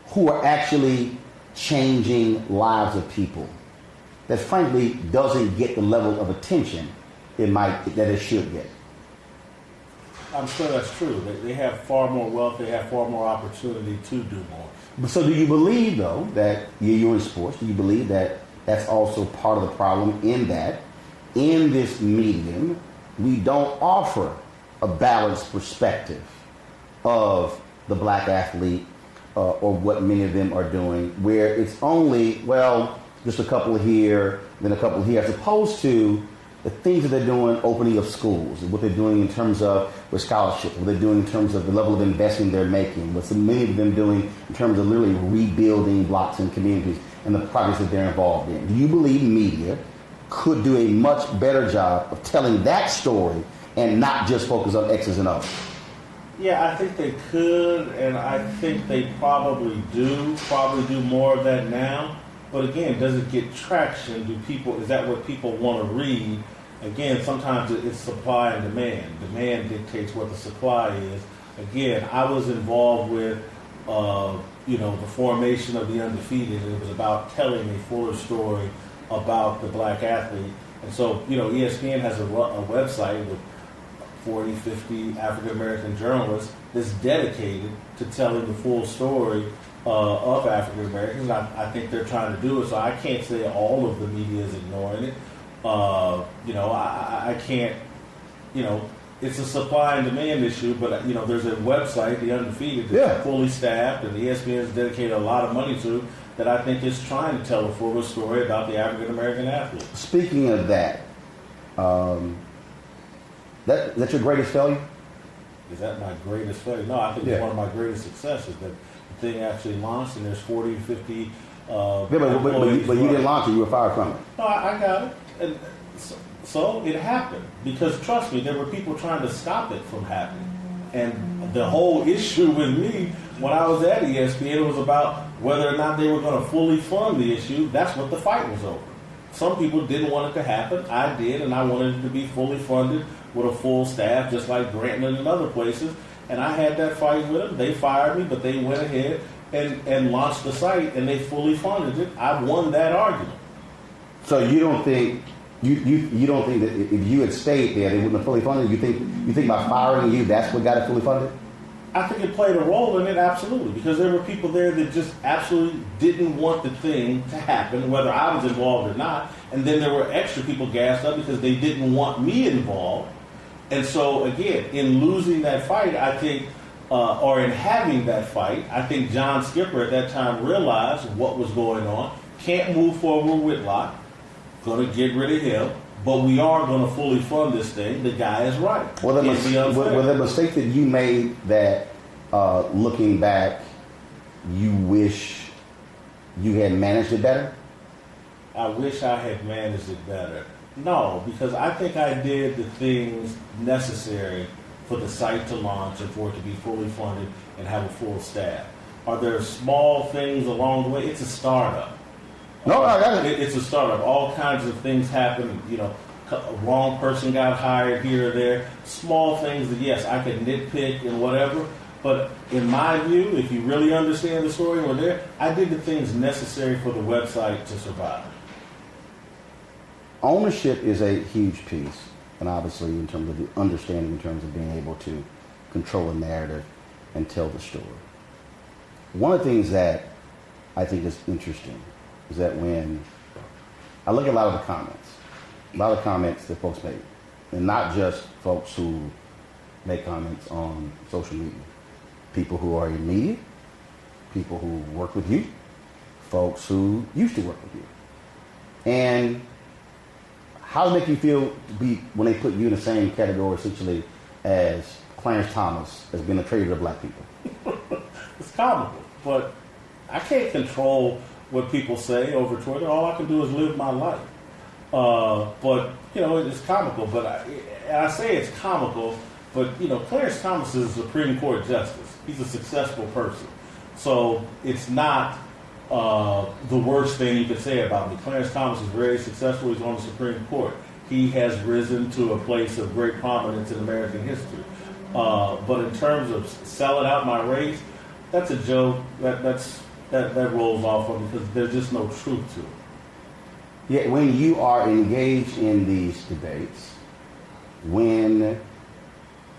A: who are actually changing lives of people that frankly doesn't get the level of attention that it should get.
B: I'm sure that's true. They have far more wealth. They have far more opportunity to do more.
A: So do you believe, though, that you're in sports, do you believe that that's also part of the problem in that in this medium, we don't offer a balanced perspective of the black athlete or what many of them are doing, where it's only, well, just a couple here, then a couple here, as opposed to the things that they're doing, opening of schools, what they're doing in terms of with scholarships, what they're doing in terms of the level of investment they're making, what so many of them doing in terms of literally rebuilding blocks and communities and the projects that they're involved in. Do you believe media could do a much better job of telling that story and not just focus on X's and O's?
B: Yeah, I think they could, and I think they probably do more of that now. But again, does it get traction? Is that what people want to read? Again, sometimes it's supply and demand. Demand dictates what the supply is. Again, I was involved with, the formation of the Undefeated, and it was about telling a fuller story about the black athlete. And so, ESPN has a website with 40, 50 African-American journalists that's dedicated to telling the full story of African Americans. I think they're trying to do it, so I can't say all of the media is ignoring it. I can't, it's a supply and demand issue, but, there's a website, The Undefeated, that's fully staffed, and the ESPN has dedicated a lot of money to, that I think is trying to tell a fuller story about the African American athlete.
A: Speaking of that, that's your greatest failure?
B: Is that my greatest failure? No, I think it's one of my greatest successes, that the thing actually launched, and there's 40 to 50
A: but you didn't launch it, you were fired from it.
B: No, I got it. And so it happened. Because trust me, there were people trying to stop it from happening. And the whole issue with me, when I was at ESPN, it was about whether or not they were going to fully fund the issue. That's what the fight was over. Some people didn't want it to happen. I did, and I wanted it to be fully funded with a full staff, just like Grantland and other places. And I had that fight with them. They fired me, but they went ahead and launched the site, and they fully funded it. I won that argument.
A: So you don't think you don't think that if you had stayed there, they wouldn't have fully funded it? You think by firing you, that's what got it fully funded?
B: I think it played a role in it, absolutely, because there were people there that just absolutely didn't want the thing to happen, whether I was involved or not. And then there were extra people gassed up because they didn't want me involved. And so, again, in losing that fight, I think, or in having that fight, I think John Skipper at that time realized what was going on. Can't move forward with Whitlock. Going to get rid of him. But we are going to fully fund this thing. The guy is right.
A: Were the mistakes that you made that, looking back, you wish you had managed it better?
B: I wish I had managed it better. No, because I think I did the things necessary for the site to launch and for it to be fully funded and have a full staff. Are there small things along the way? It's a startup.
A: No, I got it.
B: It's a startup. All kinds of things happen. You know, a wrong person got hired here or there. Small things that, yes, I could nitpick and whatever. But in my view, if you really understand the story or there, I did the things necessary for the website to survive.
A: Ownership is a huge piece, and obviously in terms of the understanding, in terms of being able to control a narrative and tell the story. One of the things that I think is interesting is that when I look at a lot of the comments that folks make, and not just folks who make comments on social media, people who are in media, people who work with you, folks who used to work with you. And how does it make you feel when they put you in the same category essentially as Clarence Thomas as being a traitor to black people?
B: It's comical, but I can't control what people say over Twitter. All I can do is live my life. But, you know, it's comical. But I say it's comical, but, you know, Clarence Thomas is a Supreme Court justice. He's a successful person. So it's not the worst thing you could say about me. Clarence Thomas is very successful. He's on the Supreme Court. He has risen to a place of great prominence in American history. But in terms of selling out my race, that's a joke. That rolls off of me because there's just no truth to it.
A: Yeah, when you are engaged in these debates, when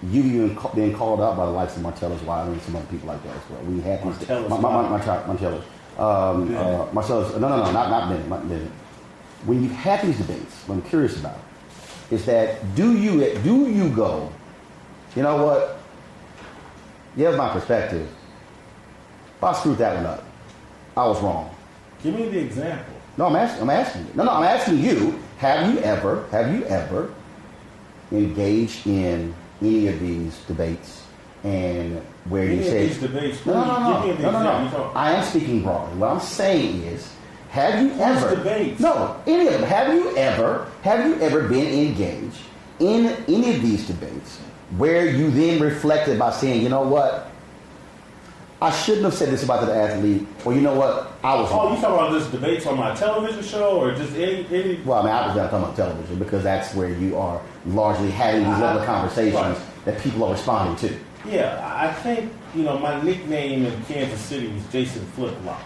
A: you've even been called out by the likes of Marcellus Wiley and some other people like that as well. We had Marcellus. Marcellus. No, not Bennett. When you've had these debates, what I'm curious about is that do you go, you know what? Here's my perspective. If I screwed that one up, I was wrong.
B: Give me the example.
A: No, I'm asking you. No, I'm asking you. Have you ever engaged in any of these debates and where you say
B: these debates?
A: No. I am speaking broadly. What I'm saying is, have you ever?
B: Debates?
A: No, any of them. Have you ever been engaged in any of these debates where you then reflected by saying, you know what? I shouldn't have said this about the athlete, or you know what, I was wrong.
B: Oh, you talking about this debates on my television show, or just any?
A: Well, I mean, I was not talking about television because that's where you are largely having these level of conversations that people are responding to.
B: Yeah, I think, you know, my nickname in Kansas City was Jason Flip-Flop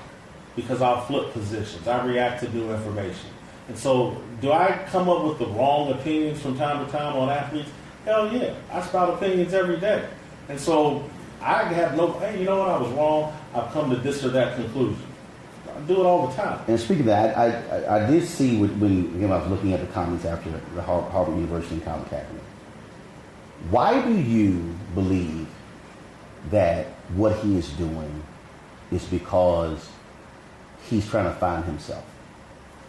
B: because I'll flip positions. I react to new information. And so, do I come up with the wrong opinions from time to time on athletes? Hell yeah. I spout opinions every day. And so, I have hey, you know what, I was wrong. I've come to this or that conclusion. I do it all the time.
A: And speaking of that, I did see when I was looking at the comments after the Harvard University and Colin Kaepernick. Why do you believe that what he is doing is because he's trying to find himself?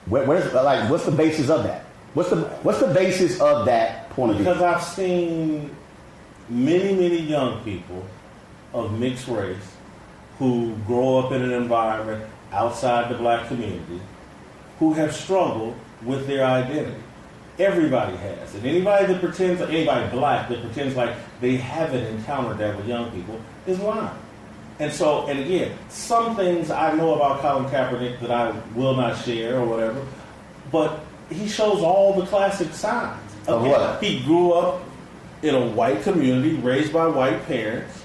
A: What's the basis of that? What's the basis of that point of view?
B: Because I've seen many young people of mixed race who grow up in an environment outside the black community who have struggled with their identity. Everybody has. And anybody black that pretends like they haven't encountered that with young people is lying. And so, and again, some things I know about Colin Kaepernick that I will not share or whatever, but he shows all the classic signs.
A: Of what?
B: He grew up in a white community, raised by white parents,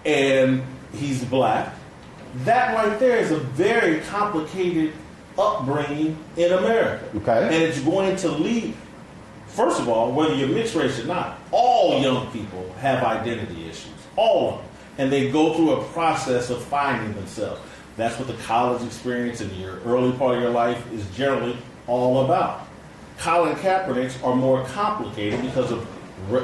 B: and he's black. That right there is a very complicated upbringing in America.
A: Okay.
B: And it's going to lead, first of all, whether you're mixed race or not, all young people have identity issues. All of them. And they go through a process of finding themselves. That's what the college experience in your early part of your life is generally all about. Colin Kaepernick's are more complicated because of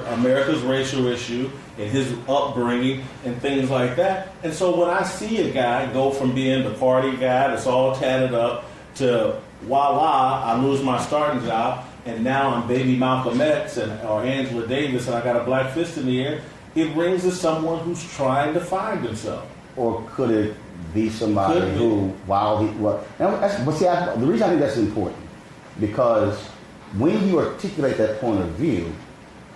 B: America's racial issue and his upbringing and things like that. And so when I see a guy go from being the party guy that's all tatted up to voila, I lose my starting job and now I'm baby Malcolm X or Angela Davis and I got a black fist in the air, it rings as someone who's trying to find himself.
A: Or could it be somebody
B: Could be.
A: who, while he, well, but see, the reason I think that's important, because when you articulate that point of view,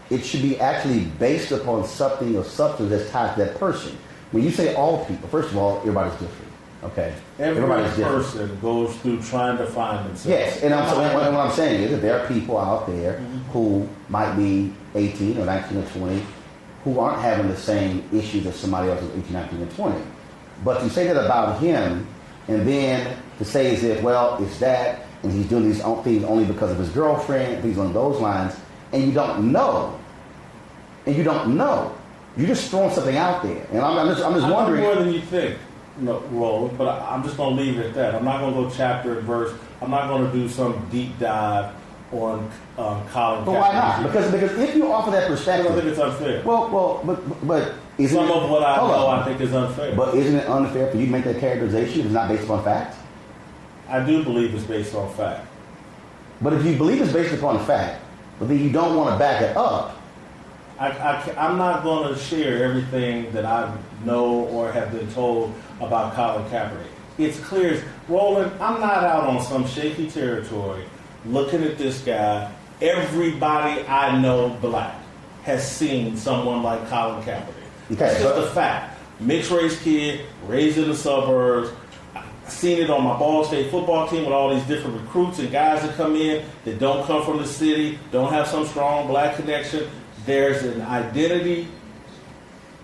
A: it should be actually based upon something or substance that's tied to that person. When you say all people, first of all, everybody's different. Okay,
B: Every person goes through trying to find themselves.
A: Yes, and what I'm saying is that there are people out there who might be 18 or 19 or 20 who aren't having the same issues as somebody else who's 18, 19, and 20. But to say that about him, and then to say as if, well, it's that, and he's doing these things only because of his girlfriend, things along those lines, and you don't know. You're just throwing something out there. And I'm just wondering.
B: More than you think. No, Roland, but I'm just going to leave it at that. I'm not going to go chapter and verse. I'm not going to do some deep dive on Colin Kaepernick.
A: But why not? Because if you offer that perspective,
B: I think it's unfair.
A: But isn't
B: some
A: it,
B: of what I know, I think is unfair.
A: But isn't it unfair for you to make that characterization if it's not based upon fact?
B: I do believe it's based on fact.
A: But if you believe it's based upon fact, but then you don't want to back it up.
B: I'm not going to share everything that I know or have been told about Colin Kaepernick. It's clear, Roland, I'm not out on some shaky territory looking at this guy. Everybody I know black has seen someone like Colin Kaepernick. It's just a fact. Mixed race kid, raised in the suburbs. I've seen it on my Ball State football team with all these different recruits and guys that come in that don't come from the city, don't have some strong black connection. There's an identity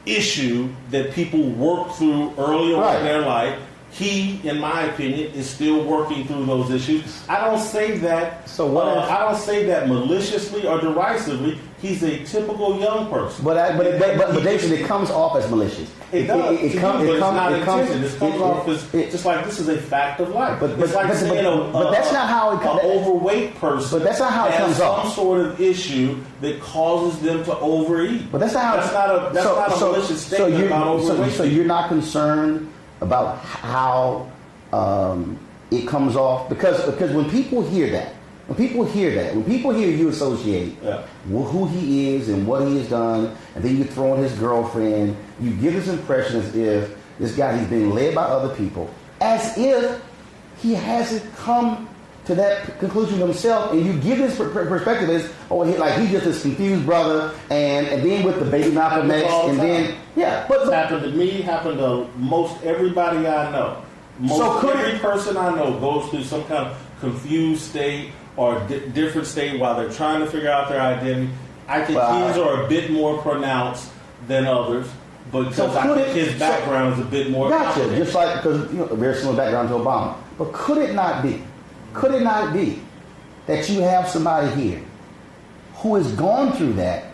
B: issue that people work through early on in their life. He, in my opinion, is still working through those issues. I don't say that. I don't say that maliciously or derisively. He's a typical young person.
A: But Jason, it comes off as malicious.
B: It does. It comes off as just like this is a fact of life. But that's
A: not how it comes.
B: An overweight person.
A: But that's not how it comes off.
B: Some sort of issue that causes them to overeat.
A: But that's not how.
B: That's not a malicious statement about overweight.
A: So you're not concerned about how it comes off because when people hear that, when people hear you associate who he is and what he has done, and then you throw in his girlfriend, you give this impression as if this guy, he's being led by other people, as if he hasn't come to that conclusion himself, and you give this perspective as, he's just this confused brother, and then with the baby Malcolm X, and then,
B: but it's happened to me, happened to most everybody I know. Every person I know goes through some kind of confused state or different state while they're trying to figure out their identity. I think his are a bit more pronounced than others, but I think his background is a bit more
A: complicated. Just like, because a very similar background to Obama. But could it not be that you have somebody here who has gone through that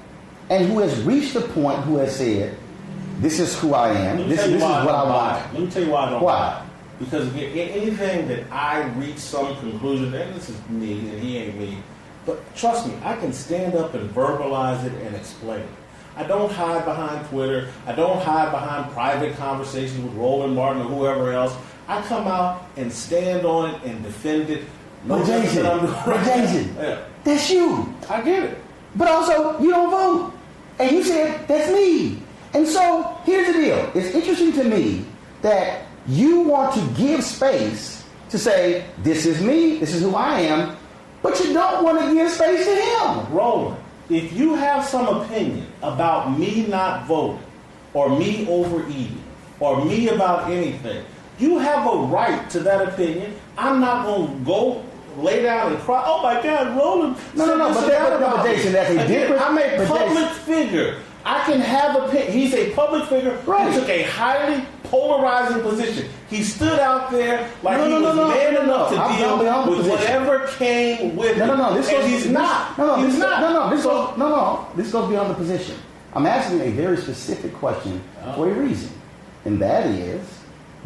A: and who has reached a point who has said, this is who I am, this is what I want.
B: Let me tell you why I don't buy it. Because anything that I reach some conclusion, and this is me and he ain't me, but trust me, I can stand up and verbalize it and explain it. I don't hide behind Twitter. I don't hide behind private conversations with Roland Martin or whoever else. I come out and stand on it and defend it.
A: But Jason, that's you.
B: I get it.
A: But also, you don't vote. And you said, that's me. And so, here's the deal. It's interesting to me that you want to give space to say, this is me, this is who I am, but you don't want to give space to him.
B: Roland, if you have some opinion about me not voting, or me overeating, or me about anything, you have a right to that opinion. I'm not going to go lay down and cry, oh my God, Roland.
A: But Jason, that's a different...
B: I'm a public figure. I can have opinion. He's a public figure who took a highly polarizing position. He stood out there like he was man enough to deal with whatever came with him. He's not.
A: This goes beyond the position. I'm asking a very specific question for a reason. And that is,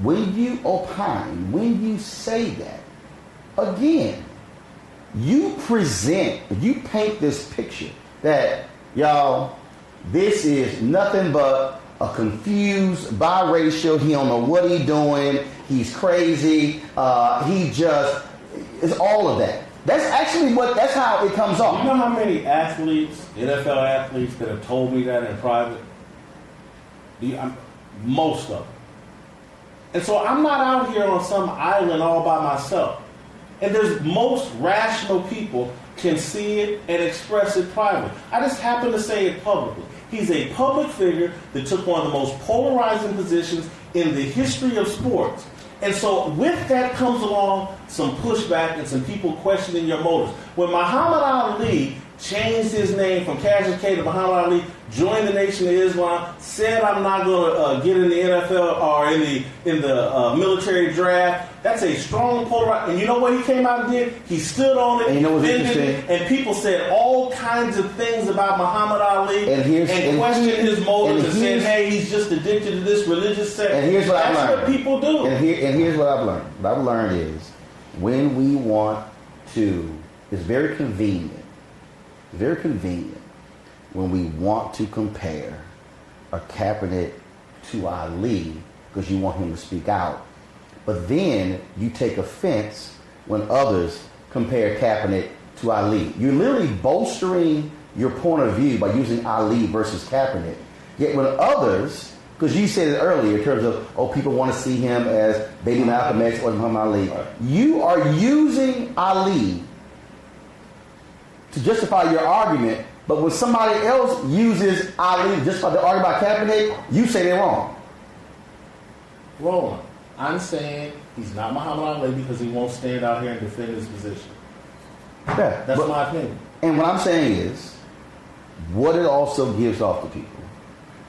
A: when you opine, when you say that, again, you paint this picture that, y'all, this is nothing but a confused biracial. He don't know what he's doing. He's crazy. It's all of that. That's how it comes off.
B: You know how many athletes, NFL athletes, that have told me that in private? Most of them. And so I'm not out here on some island all by myself. And there's most rational people can see it and express it privately. I just happen to say it publicly. He's a public figure that took one of the most polarizing positions in the history of sports. And so with that comes along some pushback and some people questioning your motives. When Muhammad Ali changed his name from Cassius Clay to Muhammad Ali, joined the Nation of Islam, said I'm not going to get in the NFL or in the military draft. That's a strong polarization. And you know what he came out and did? He stood on it,
A: and you know what's interesting?
B: And people said all kinds of things about Muhammad Ali and questioned his motives and said, hey, he's just addicted to this religious sect.
A: And here's what I've learned.
B: That's what people do.
A: And here's what I've learned. What I've learned is when we want to, it's very convenient when we want to compare a Kaepernick to Ali because you want him to speak out. But then you take offense when others compare Kaepernick to Ali. You're literally bolstering your point of view by using Ali versus Kaepernick. Yet when others, because you said it earlier in terms of, people want to see him as baby Malcolm X or Muhammad Ali. You are using Ali to justify your argument, but when somebody else uses Ali to justify the argument about Kaepernick, you say they're wrong.
B: Roland, I'm saying he's not Muhammad Ali because he won't stand out here and defend his position.
A: Yeah,
B: That's my opinion.
A: And what I'm saying is, what it also gives off to people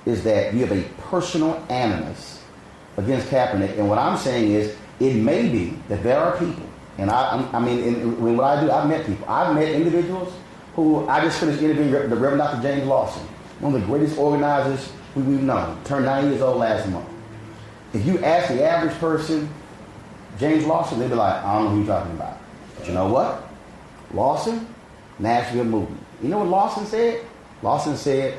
A: is that you have a personal animus against Kaepernick. And what I'm saying is, it may be that there are people, and when what I do, I've met people. I've met individuals who I just finished interviewing the Reverend Dr. James Lawson, one of the greatest organizers we've known, turned 90 years old last month. If you ask the average person, James Lawson, they'd be like, I don't know who you're talking about. But you know what? Lawson, Nashville movement. You know what Lawson said? Lawson said,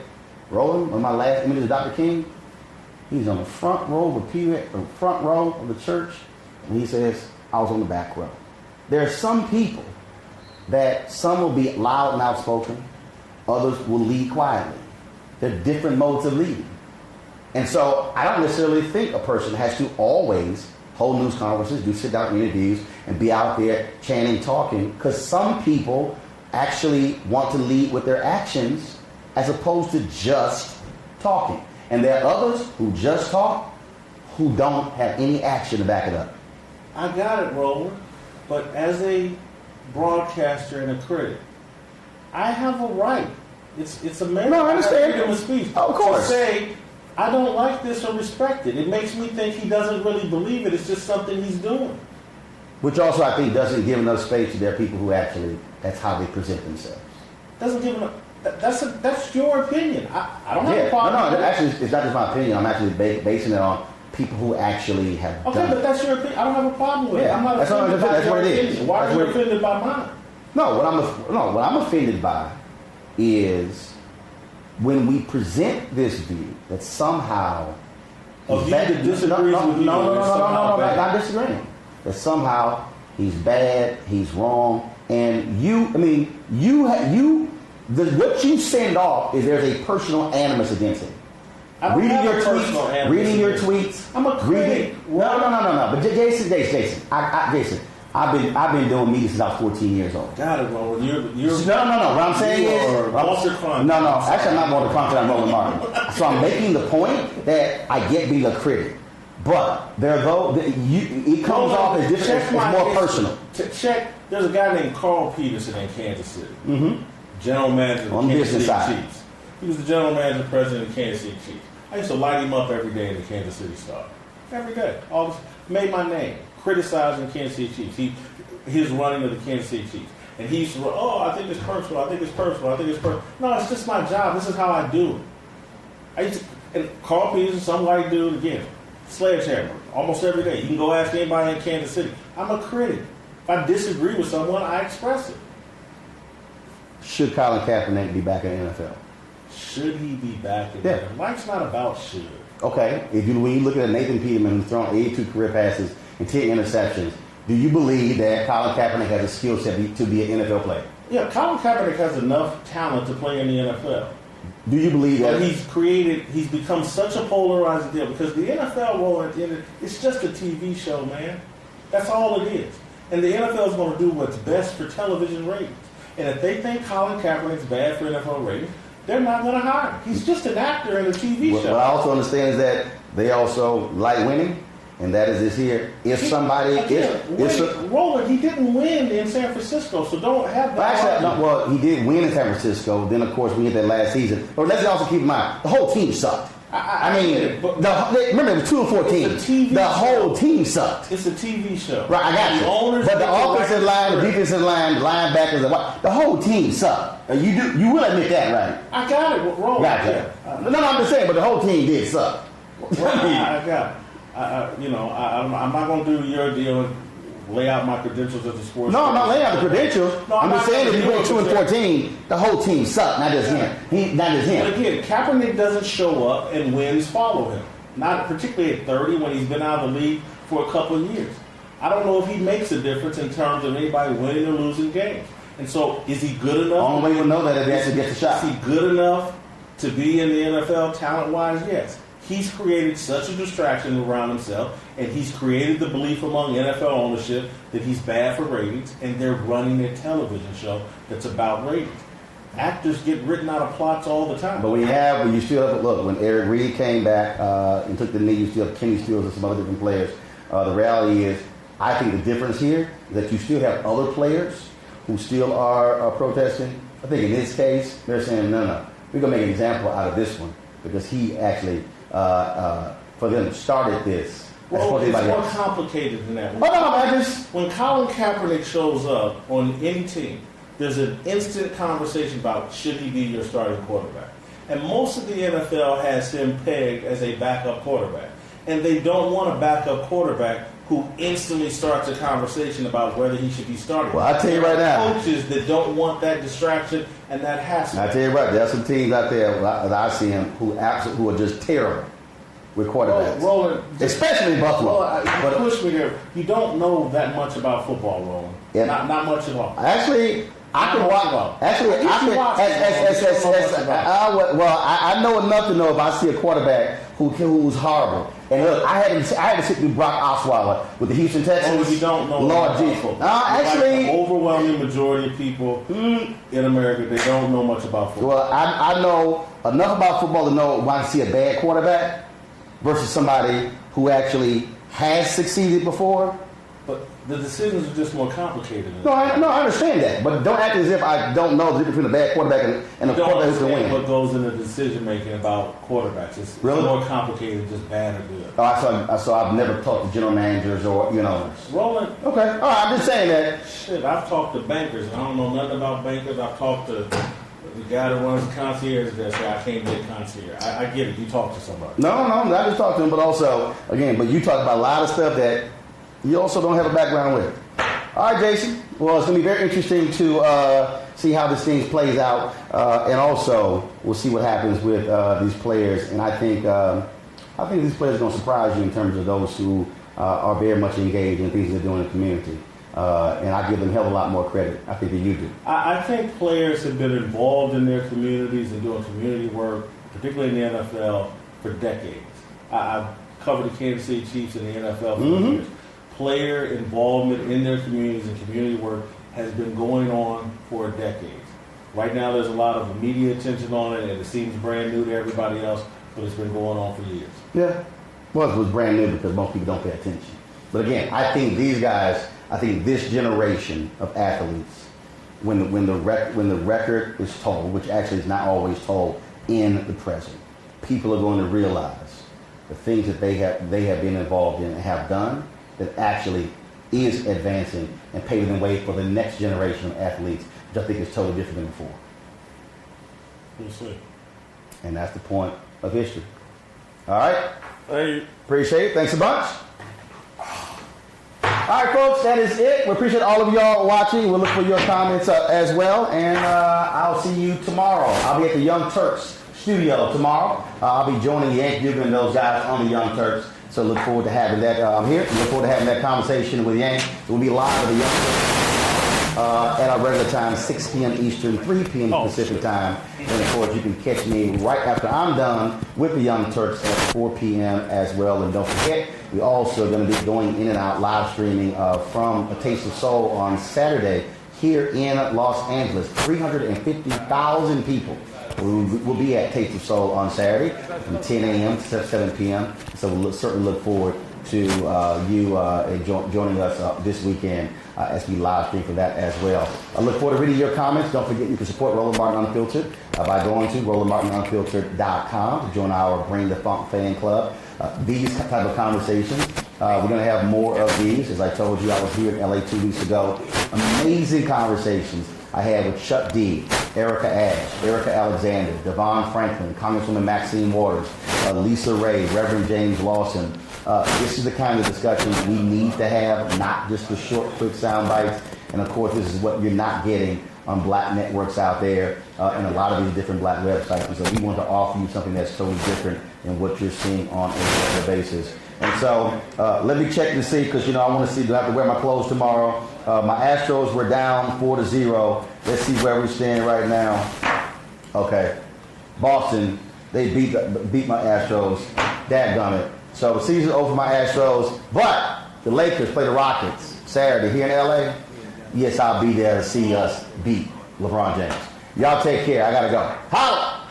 A: Roland, one of my last images of Dr. King, he's on the front row of the church, and he says, I was on the back row. There are some people that some will be loud and outspoken, others will lead quietly. There are different modes of leading. And so I don't necessarily think a person has to always hold news conferences, do sit-down interviews, and be out there chanting, talking, because some people actually want to lead with their actions as opposed to just talking. And there are others who just talk who don't have any action to back it up.
B: I got it, Roland. But as a broadcaster and a critic, I have a right. It's America.
A: No, I understand.
B: Freedom of speech.
A: Of course.
B: To say, I don't like this or respect it. It makes me think he doesn't really believe it. It's just something he's doing.
A: Which also, I think, doesn't give enough space to their people who actually, that's how they present themselves.
B: Doesn't give enough. That's your opinion. I don't have a problem.
A: No, actually, it's not just my opinion. I'm actually basing it on people who actually have done it.
B: Okay, but that's your opinion. I don't have a problem with it. I'm not offended by your opinion. Why are you offended by mine?
A: No, what I'm offended by is when we present this view that somehow
B: of you that disagrees with you.
A: No, not disagreeing. That somehow he's bad, he's wrong, and what you send off is there's a personal animus against it. Reading your tweets.
B: I'm a critic.
A: No. But Jason, I've been doing media since I was 14 years old.
B: Got it, Roland. You're
A: No. What I'm saying is,
B: Walter Cronkite.
A: No. Actually, I'm not Walter Cronkite. I'm Roland Martin. So I'm making the point that I get being a critic, but it comes off as different. It's more personal.
B: Check. There's a guy named Carl Peterson in Kansas City. Mm-hmm. General manager of the Kansas City Chiefs. He was the general manager and president of the Kansas City Chiefs. I used to light him up every day in the Kansas City Star. Every day. Made my name. Criticizing Kansas City Chiefs. His running of the Kansas City Chiefs. And he used to run, I think it's personal. No, it's just my job. This is how I do it. And Carl Peterson, some white dude, again, sledgehammer, almost every day. You can go ask anybody in Kansas City. I'm a critic. If I disagree with someone, I express it.
A: Should Colin Kaepernick be back in the NFL?
B: Should he be back in the NFL? Life's not about should.
A: Okay. When you look at Nathan Peterman, who's thrown 82 career passes and 10 interceptions, do you believe that Colin Kaepernick has a skill set to be an NFL player?
B: Yeah, Colin Kaepernick has enough talent to play in the NFL.
A: Do you believe that?
B: But he's become such a polarizing deal because the NFL, Roland, it's just a TV show, man. That's all it is. And the NFL is going to do what's best for television ratings. And if they think Colin Kaepernick's bad for NFL ratings, they're not going to hire him. He's just an actor in a TV show.
A: What I also understand is that they also like winning. And that is this here. If somebody
B: Roland, he didn't win in San Francisco, so don't have that.
A: Well, he did win in San Francisco. Then, of course, we hit that last season. But let's also keep in mind the whole team sucked. Remember it was 2-14. The whole team sucked.
B: It's a TV show,
A: right? I got you. But the offensive line, the defensive line, the linebackers, the whole team sucked. You will admit that, right?
B: I got it. Roland.
A: Gotcha. No, I'm just saying, but the whole team did suck.
B: I got it. I'm not going to do your deal and lay out my credentials as a sports.
A: No, I'm not laying out the credentials.
B: No,
A: I'm just saying if you went 2-14, the whole team sucked, not just him. Not just him.
B: But again, Kaepernick doesn't show up and wins follow him. Not particularly at 30 when he's been out of the league for a couple of years. I don't know if he makes a difference in terms of anybody winning or losing games. And so, is he good enough?
A: Only way we'll know that if he actually gets a shot.
B: Is he good enough to be in the NFL talent-wise? Yes. He's created such a distraction around himself, and he's created the belief among NFL ownership that he's bad for ratings, and they're running a television show that's about ratings. Actors get written out of plots all the time.
A: But when you still have, look, when Eric Reed came back and took the knee, you still have Kenny Stills and some other different players. The reality is, I think the difference here is that you still have other players who still are protesting. I think in this case, they're saying, no, we're going to make an example out of this one because he actually... for them started this.
B: Well, it's more complicated than that. When Colin Kaepernick shows up on any team, there's an instant conversation about should he be your starting quarterback. And most of the NFL has him pegged as a backup quarterback. And they don't want a backup quarterback who instantly starts a conversation about whether he should be starting.
A: Well, I tell you right now.
B: Coaches that don't want that distraction and that hassle.
A: I tell you right, there are some teams out there that I see him who are just terrible with quarterbacks.
B: Roland,
A: especially Buffalo.
B: But push me there. You don't know that much about football, Roland. Yeah. Not much at all.
A: Actually, I can watch. Actually, I know enough to know if I see a quarterback who's horrible. And look, I had to sit through Brock Osweiler with the Houston Texans.
B: Oh, you don't know.
A: Lord Jesus. Actually,
B: the overwhelming majority of people in America, they don't know much about football.
A: Well, I know enough about football to know when I see a bad quarterback versus somebody who actually has succeeded before.
B: But the decisions are just more complicated.
A: No, I understand that. But don't act as if I don't know the difference between a bad quarterback and a quarterback who can win.
B: What goes into decision making about quarterbacks? It's
A: really
B: more complicated than just bad or good.
A: So I've never talked to general managers or
B: Roland.
A: Okay. All right. I'm just saying that.
B: Shit, I've talked to bankers. I don't know nothing about bankers. I've talked to the guy that runs the concierge that say I can't get concierge. I get it. You talk to somebody.
A: No, not just talk to him, but also but you talk about a lot of stuff that you also don't have a background with. All right, Jason. Well, it's going to be very interesting to see how this thing plays out, and also we'll see what happens with these players. And I think these players are going to surprise you in terms of those who are very much engaged in things they're doing in the community. And I give them a hell of a lot more credit, I think, than you do.
B: I think players have been involved in their communities and doing community work, particularly in the NFL, for decades. I've covered the Kansas City Chiefs in the NFL for years. Player involvement in their communities and community work has been going on for decades. Right now there's a lot of media attention on it, and it seems brand new to everybody else, but it's been going on for years.
A: Yeah. Well, it was brand new because most people don't pay attention. But again, I think this generation of athletes, when the record is told, which actually is not always told in the present, people are going to realize the things that they have been involved in and have done that actually is advancing and paving the way for the next generation of athletes, which I think is totally different than before.
B: We'll see.
A: And that's the point of history. All right?
B: Hey.
A: Appreciate it. Thanks a bunch. All right, folks, that is it. We appreciate all of y'all watching. We'll look for your comments as well. And I'll see you tomorrow. I'll be at the Young Turks studio tomorrow. I'll be joining Yank Dugan and those guys on the Young Turks. So look forward to having that here. Look forward to having that conversation with Yank. We'll be live with the Young Turks. at our regular time, 6 p.m. Eastern, 3 p.m. Pacific time. And of course, you can catch me right after I'm done with the Young Turks at 4 p.m. as well. And don't forget, we're also going to be going in and out live streaming from A Taste of Soul on Saturday here in Los Angeles. 350,000 people will be at Taste of Soul on Saturday from 10 a.m. to 7 p.m. So we'll certainly look forward to you joining us this weekend as we live stream for that as well. I look forward to reading your comments. Don't forget you can support Roland Martin Unfiltered by going to RolandMartinUnfiltered.com to join our Bring the Funk fan club. These type of conversations, we're going to have more of these. As I told you, I was here in LA 2 weeks ago. Amazing conversations I had with Chuck D, Erica Ash, Erica Alexander, Devon Franklin, Congresswoman Maxine Waters, Lisa Ray, Reverend James Lawson. This is the kind of discussions we need to have, not just the short, quick sound bites. And of course, this is what you're not getting on black networks out there and a lot of these different black websites. And so we want to offer you something that's totally different than what you're seeing on a regular basis. And so let me check to see, because I want to see, do I have to wear my clothes tomorrow? My Astros were down 4-0. Let's see where we stand right now. Okay. Boston, they beat my Astros. Dadgummit. So the season's over for my Astros, but the Lakers play the Rockets Saturday here in LA. Yes, I'll be there to see us beat LeBron James. Y'all take care. I gotta go. Holla!